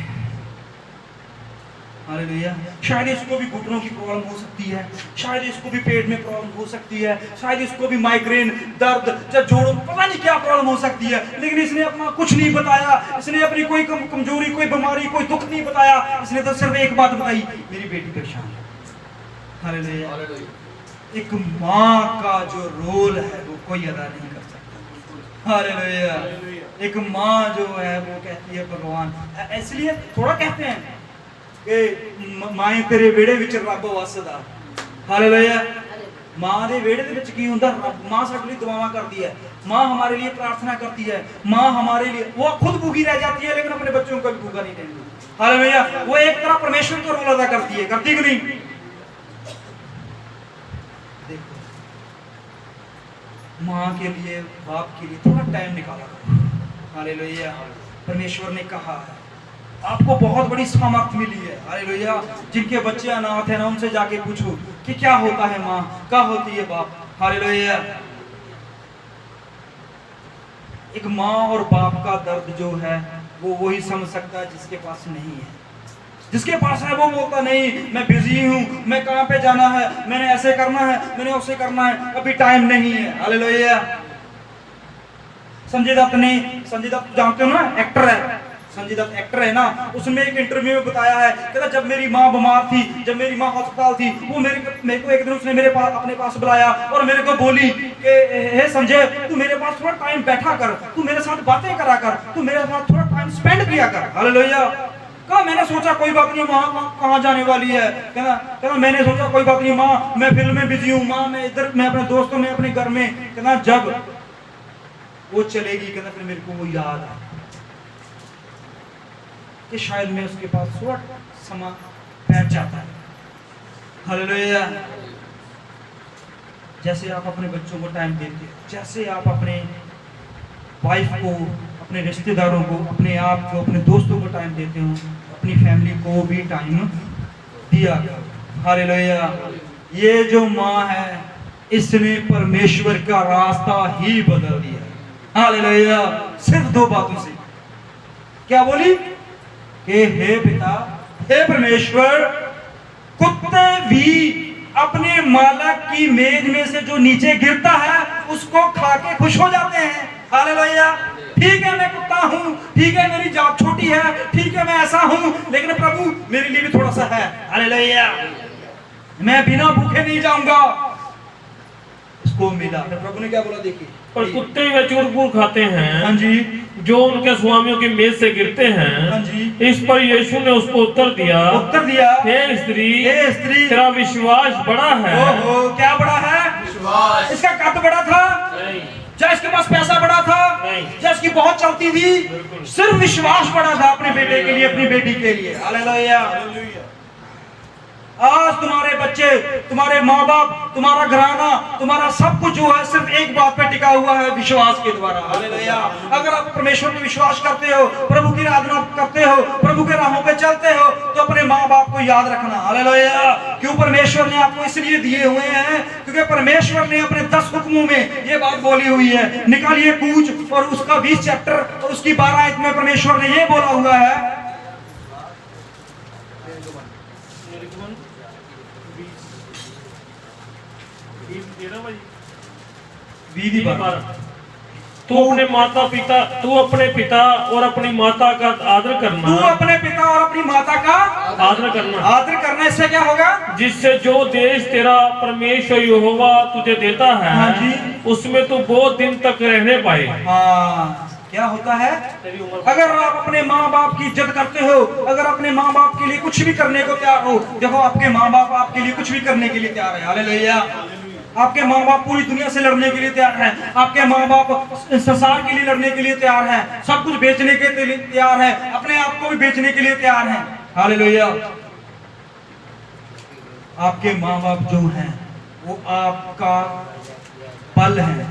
हालेलुया, शायद इसको भी घुटनों की प्रॉब्लम हो सकती है, शायद इसको भी पेट में प्रॉब्लम हो सकती है, शायद इसको भी माइग्रेन, दर्द, जोड़ों, पता नहीं क्या प्रॉब्लम हो सकती है, लेकिन इसने अपना कुछ नहीं बताया, इसने अपनी कोई कमजोरी, कोई बीमारी, कोई दुख नहीं बताया। इसने तो सिर्फ एक बात बताई, मेरी बेटी परेशान है। हालेलुया, एक माँ का जो रोल है वो कोई अदा नहीं कर सकता। हालेलुया, एक माँ जो है वो कहती है भगवान, इसलिए थोड़ा कहते हैं कि माए तेरे वेड़े विच रब वसदा। हालेलुया, माँ दे वेड़े दे विच की हुंदा? माँ साडे लिए दुआवां करती है, माँ हमारे लिए प्रार्थना करती है, माँ हमारे लिए, वो खुद भूखी रह जाती है लेकिन अपने बच्चों को भी भूखा नहीं रहती। हालेलुया, वो एक तरह परमेश्वर का रोल अदा करती है, करती कि नहीं? देखो, माँ के लिए, बाप के लिए थोड़ा टाइम निकाला करो। हालेलुया, परमेश्वर ने कहा है, आपको बहुत बड़ी सामर्थ मिली है। हालेलुया, जिनके बच्चे अनाथ हैं ना, उनसे जाके पूछो कि क्या होता है माँ, क्या होती है बाप। हालेलुया, एक माँ और बाप का दर्द जो है वो वही समझ सकता है जिसके पास नहीं है। जिसके पास है वो बोलता नहीं, मैं बिजी हूँ, मैं कहाँ पे जाना है, मैंने ऐसे करना है, मैंने उससे करना है, अभी टाइम नहीं है। हालेलुया, संजय दत्त जानते हो ना, एक्टर है, संजय दत्त एक्टर है ना, उसने एक इंटरव्यू में बताया है, कहता जब मेरी माँ बीमार थी, जब मेरी माँ अस्पताल थी, वो मेरे को एक दिन उसने अपने पास बुलाया और मेरे को बोली कि हे संजय, तू मेरे पास थोड़ा टाइम बैठा कर, तू मेरे साथ बातें करा कर, तू मेरे साथ थोड़ा टाइम स्पेंड किया कर। हालेलुया, कहा मैंने सोचा कोई बात नहीं, माँ कहाँ जाने वाली है? कहना मैंने सोचा कोई बात नहीं माँ, मैं फिल्म में बिजी हूँ, माँ मैं इधर, मैं अपने दोस्तों में, अपने घर में। कहना जब वो चलेगी, कहना फिर मेरे को वो याद है कि शायद मैं उसके पास थोड़ा समय बैठ जाता है। हालेलुया, जैसे आप अपने बच्चों को टाइम देते हो, जैसे आप अपने वाइफ को, अपने रिश्तेदारों को, अपने आप को, अपने दोस्तों को टाइम देते हो, अपनी फैमिली को भी टाइम दिया करो। हालेलुया, ये जो माँ है इसने परमेश्वर का रास्ता ही बदल दिया। हालेलुया, सिर्फ दो बातों से। क्या बोली कि हे पिता, हे परमेश्वर, कुत्ते भी अपने मालिक की मेज में से जो नीचे गिरता है उसको खा के खुश हो जाते हैं। हालेलुया, ठीक है मैं कुत्ता हूँ, ठीक है मेरी जात छोटी है, ठीक है मैं ऐसा हूँ, लेकिन प्रभु मेरे लिए भी थोड़ा सा है। हालेलुया, मैं बिना भूखे नहीं जाऊंगा। उसको मिला, प्रभु ने क्या बोला देखिए, और कुत्ते व चूरपुर खाते हैं, हाँ जी, जो उनके स्वामियों की मेज से गिरते हैं। हाँ जी, इस पर यीशु ने उसको उत्तर दिया, हे स्त्री, तेरा विश्वास बड़ा है। ओहो, क्या बड़ा है? विश्वास। इसका कद बड़ा था? चाहे इसके पास पैसा बड़ा था, चाहे इसकी बहुत चलती थी, सिर्फ विश्वास बड़ा था अपने बेटे के लिए, अपनी बेटी के लिए। हालेलुया। आज तुम्हारे बच्चे, तुम्हारे माँ बाप, तुम्हारा घराना, तुम्हारा सब कुछ जो है सिर्फ एक बात पे टिका हुआ है, विश्वास के द्वारा। हालेलुया। अगर आप परमेश्वर पे विश्वास करते हो, प्रभु की आराधना करते हो, प्रभु के राहों पे चलते हो, तो अपने माँ बाप को याद रखना। हालेलुया। क्यों परमेश्वर ने आपको इसलिए दिए हुए हैं, क्योंकि परमेश्वर ने अपने 10 हुक्मों में ये बात बोली हुई है। निकालिए कूच और उसका 20 चैप्टर और उसकी 12 आयत में परमेश्वर ने ये बोला हुआ है, तू अपने माता पिता, तू अपने पिता और अपनी माता का आदर करना। तू अपने पिता और अपनी माता का आदर करना। आदर करने से क्या होगा? जिससे जो देश तेरा परमेश्वर यहोवा तुझे देता है, हाँ जी, उसमें तू बहुत दिन तक रहने पाए। हाँ, क्या होता है? अगर आप अपने माँ बाप की इज्जत करते हो, अगर अपने माँ बाप के लिए कुछ भी करने को तैयार हो, देखो आपके माँ बाप आपके लिए कुछ भी करने के लिए तैयार है। हालेलुया। आपके माँ बाप पूरी दुनिया से लड़ने के लिए तैयार हैं। आपके माँ बाप संसार के लिए लड़ने के लिए तैयार हैं। सब कुछ बेचने के लिए तैयार हैं। अपने आप को भी बेचने के लिए तैयार हैं। हालेलुया। आपके माँ बाप जो हैं वो आपका बल है।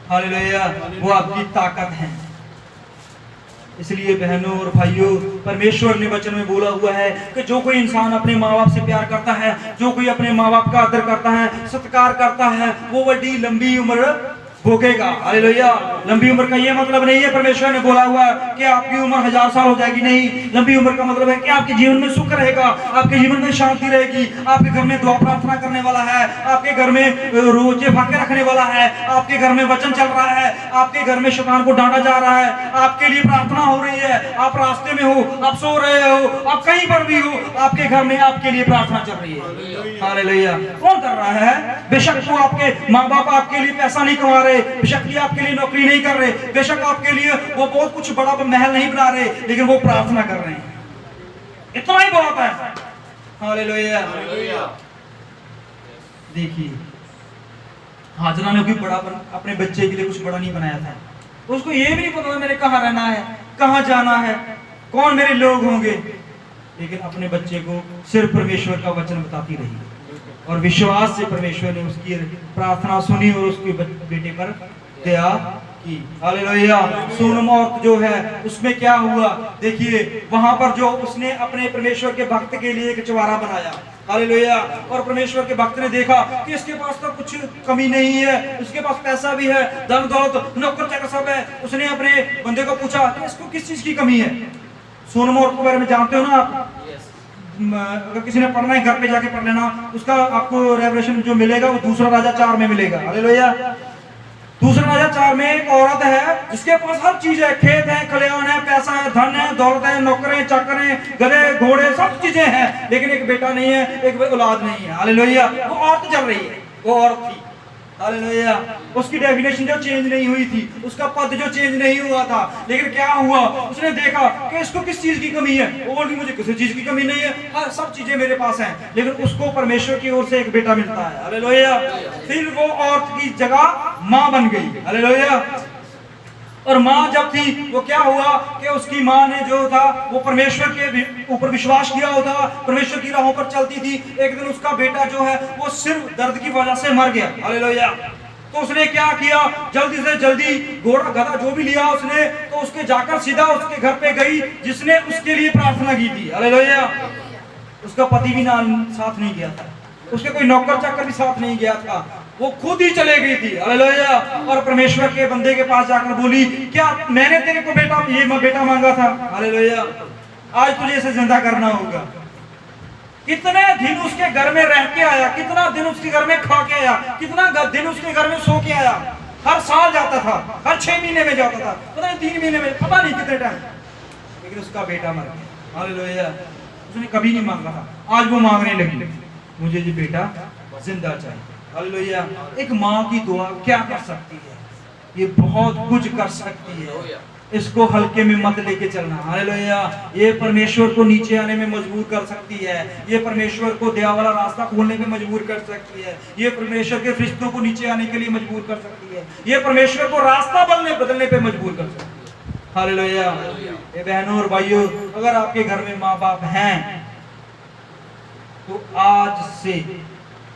हालेलुया। वो आपकी ताकत है। इसलिए बहनों और भाइयों, परमेश्वर ने वचन में बोला हुआ है कि जो कोई इंसान अपने माँ बाप से प्यार करता है, जो कोई अपने माँ बाप का आदर करता है, सत्कार करता है, वो बड़ी लंबी उम्र भोगेगा। हालेलुया। लंबी उम्र का ये मतलब नहीं है परमेश्वर ने बोला हुआ है कि आपकी उम्र 1000 साल हो जाएगी। नहीं, लंबी उम्र का मतलब है कि आपके जीवन में सुख रहेगा, आपके जीवन में शांति रहेगी, आपके घर में दुआ प्रार्थना करने वाला है, आपके घर में रोजे फाके रखने वाला है, आपके घर में वचन चल रहा है, आपके घर में शैतान को डांटा जा रहा है, आपके लिए प्रार्थना हो रही है, आप रास्ते में हो, आप सो रहे हो, आप कहीं पर भी हो, आपके घर में आपके लिए प्रार्थना चल रही है। हालेलुया। कौन कर रहा है? बेशक वो आपके माँ बाप आपके लिए पैसा नहीं कमा रहे, बेशक ये आपके लिए नौकरी नहीं कर रहे, बेशक आपके लिए वो बहुत कुछ बड़ा महल नहीं बना रहे, लेकिन वो प्रार्थना कर रहे हैं। इतना ही बहुत है। हालेलुया। देखिए, हाजरा ने भी बड़ा अपने बच्चे के लिए कुछ बड़ा नहीं बनाया था। उसको ये भी नहीं पता था मैंने कहाँ रहना है, कहाँ जाना है, कौन मेरे लोग होंगे, लेकिन अपने बच्चे को सिर्फ परमेश्वर का वचन बताती रही और विश्वास से परमेश्वर ने उसकी प्रार्थना सुनी और उसके बेटे पर दया की। हालेलुया। सोनम औरत जो है उसमें क्या हुआ? देखिए, वहां पर जो उसने अपने परमेश्वर के भक्त के लिए एक चवारा बनाया। हालेलुया। और परमेश्वर के भक्त ने देखा कि इसके पास तो कुछ कमी नहीं है, इसके पास पैसा भी है, धन दौलत, नौकर चाकर सब है। उसने अपने बंदे को पूछा कि इसको किस चीज की कमी है? सोनम औरत के बारे में जानते हो ना आप? अगर किसी ने पढ़ना है घर पे जाके पढ़ लेना, उसका आपको रेवलेशन जो मिलेगा वो दूसरा राजा 4 में मिलेगा। हालेलुया। दूसरा राजा 4 में एक औरत है जिसके पास हर चीज है, खेत है, खलिहान है, पैसा है, धन है, दौलत है, नौकरें, चाकर हैं, गधे, घोड़े, सब चीजें हैं, लेकिन एक बेटा नहीं है, एक औलाद नहीं है। हालेलुया। वो औरत चल रही है, वो औरत थी। हालेलुया। उसकी डेफिनेशन जो चेंज नहीं हुई थी, उसका पद जो चेंज नहीं हुआ था, लेकिन क्या हुआ? उसने देखा कि इसको किस चीज की कमी है। वो बोली मुझे किसी चीज की कमी नहीं है, हाँ सब चीजें मेरे पास हैं, लेकिन उसको परमेश्वर की ओर से एक बेटा मिलता है। हालेलुया। फिर वो औरत की जगह माँ बन गई। हालेलुया। और माँ जब थी, वो क्या हुआ कि उसकी माँ ने जो था वो परमेश्वर के ऊपर विश्वास किया होता, परमेश्वर की राहों पर चलती थी। एक दिन उसका बेटा जो है वो सिर्फ दर्द की वजह से मर गया। हालेलुया। तो उसने क्या किया? जल्दी से जल्दी घोड़ा गधा जो भी लिया उसने, तो उसके जाकर सीधा उसके घर पे गई जिसने उसके लिए प्रार्थना की थी। हालेलुया। उसका पति भी साथ नहीं गया था, उसके कोई नौकर चाकर भी साथ नहीं गया था, वो खुद ही चले गई थी। हालेलुया। और परमेश्वर के बंदे के पास जाकर बोली, क्या मैंने तेरे को बेटा मांगा था? हालेलुया। आज तुझे इसे जिंदा करना होगा। कितने दिन उसके घर में रह के आया, कितना दिन उसके घर में खा के आया, कितना दिन उसके घर में सो के आया। हर साल जाता था, हर 6 महीने में जाता था, पता नहीं 3 महीने में, पता नहीं कितने टाइम, लेकिन उसका बेटा मर गया। हालेलुया। उसने कभी नहीं मांगा था, आज वो मांगने लगी, मुझे ये बेटा जिंदा चाहिए। हालेलुया। एक माँ की दुआ क्या कर सकती है? ये बहुत कुछ कर सकती है। इसको हल्के में मत लेके चलना। हालेलुया। ये परमेश्वर को नीचे आने में मजबूर कर सकती है, ये परमेश्वर को दया वाला रास्ता खोलने में मजबूर कर सकती है, ये परमेश्वर के फरिश्तों को नीचे आने के लिए मजबूर कर सकती है, ये परमेश्वर को रास्ता बदलने पे मजबूर कर सकती है। हालेलुया। ये बहनों और भाइयों, अगर आपके घर में माँ बाप हैं तो आज से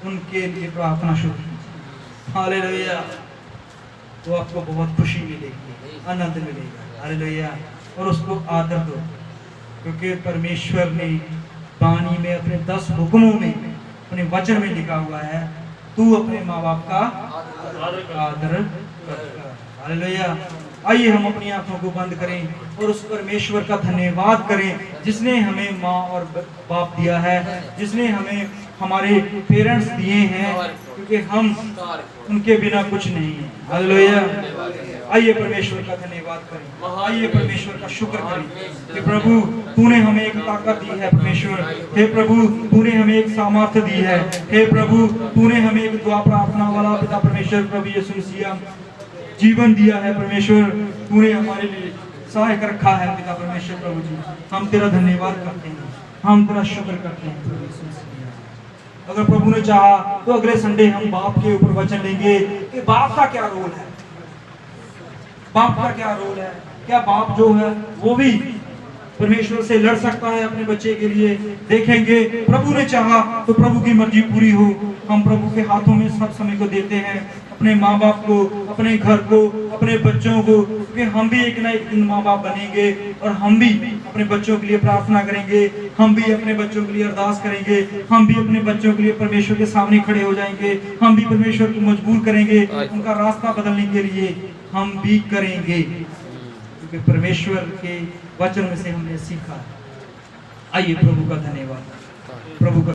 उनके लिए प्रार्थना शुरू कीजिए। हालेलुया। तो आपको बहुत खुशी मिलेगी, आनंद मिलेगा। हालेलुया। और उसको आदर दो, क्योंकि परमेश्वर ने वाणी में अपने 10 हुक्मों में अपने वचन में लिखा हुआ है, तू अपने माँ बाप का आदर कर। हालेलुया। आइए हम अपनी आंखों को बंद करें और उस परमेश्वर का धन्यवाद करें जिसने हमें माँ और बाप दिया है, जिसने हमें हमारे पेरेंट्स दिए हैं, क्योंकि हम उनके बिना कुछ नहीं है। हालेलुया। आइए परमेश्वर का धन्यवाद करें, आइए परमेश्वर का शुक्र करें कि प्रभु तूने हमें एक ताकत दी है। परमेश्वर, हे प्रभु तूने हमें एक सामर्थ्य दी है। हे प्रभु तूने हमें एक दुआ प्रार्थना वाला पिता परमेश्वर प्रभु यीशु मसीह जीवन दिया है। परमेश्वर तूने हमारे लिए सहायक रखा है। पिता परमेश्वर प्रभु जी, हम तेरा धन्यवाद करते हैं, हम तेरा शुक्र करते हैं प्रभु यीशु मसीह। अगर प्रभु ने चाहा तो अगले संडे हम बाप के ऊपर वचन लेंगे कि बाप का क्या रोल है, बाप का क्या रोल है। क्या बाप जो है वो भी परमेश्वर से लड़ सकता है अपने बच्चे के लिए? देखेंगे। प्रभु ने चाहा तो प्रभु की मर्जी पूरी हो। हम प्रभु के हाथों में सब समय को देते हैं, अपने माँ बाप को, अपने घर को, अपने बच्चों को, क्योंकि हम भी एक ना एक दिन माँ बाप बनेंगे और हम भी अपने बच्चों के लिए प्रार्थना करेंगे, हम भी अपने बच्चों के लिए अरदास करेंगे, हम भी अपने बच्चों के लिए परमेश्वर के सामने खड़े हो जाएंगे, हम भी परमेश्वर को मजबूर करेंगे, उनका रास्ता बदलने के लिए हम भी करेंगे, क्योंकि परमेश्वर के वचन में से हमने सीखा। आइए प्रभु का धन्यवाद, प्रभु का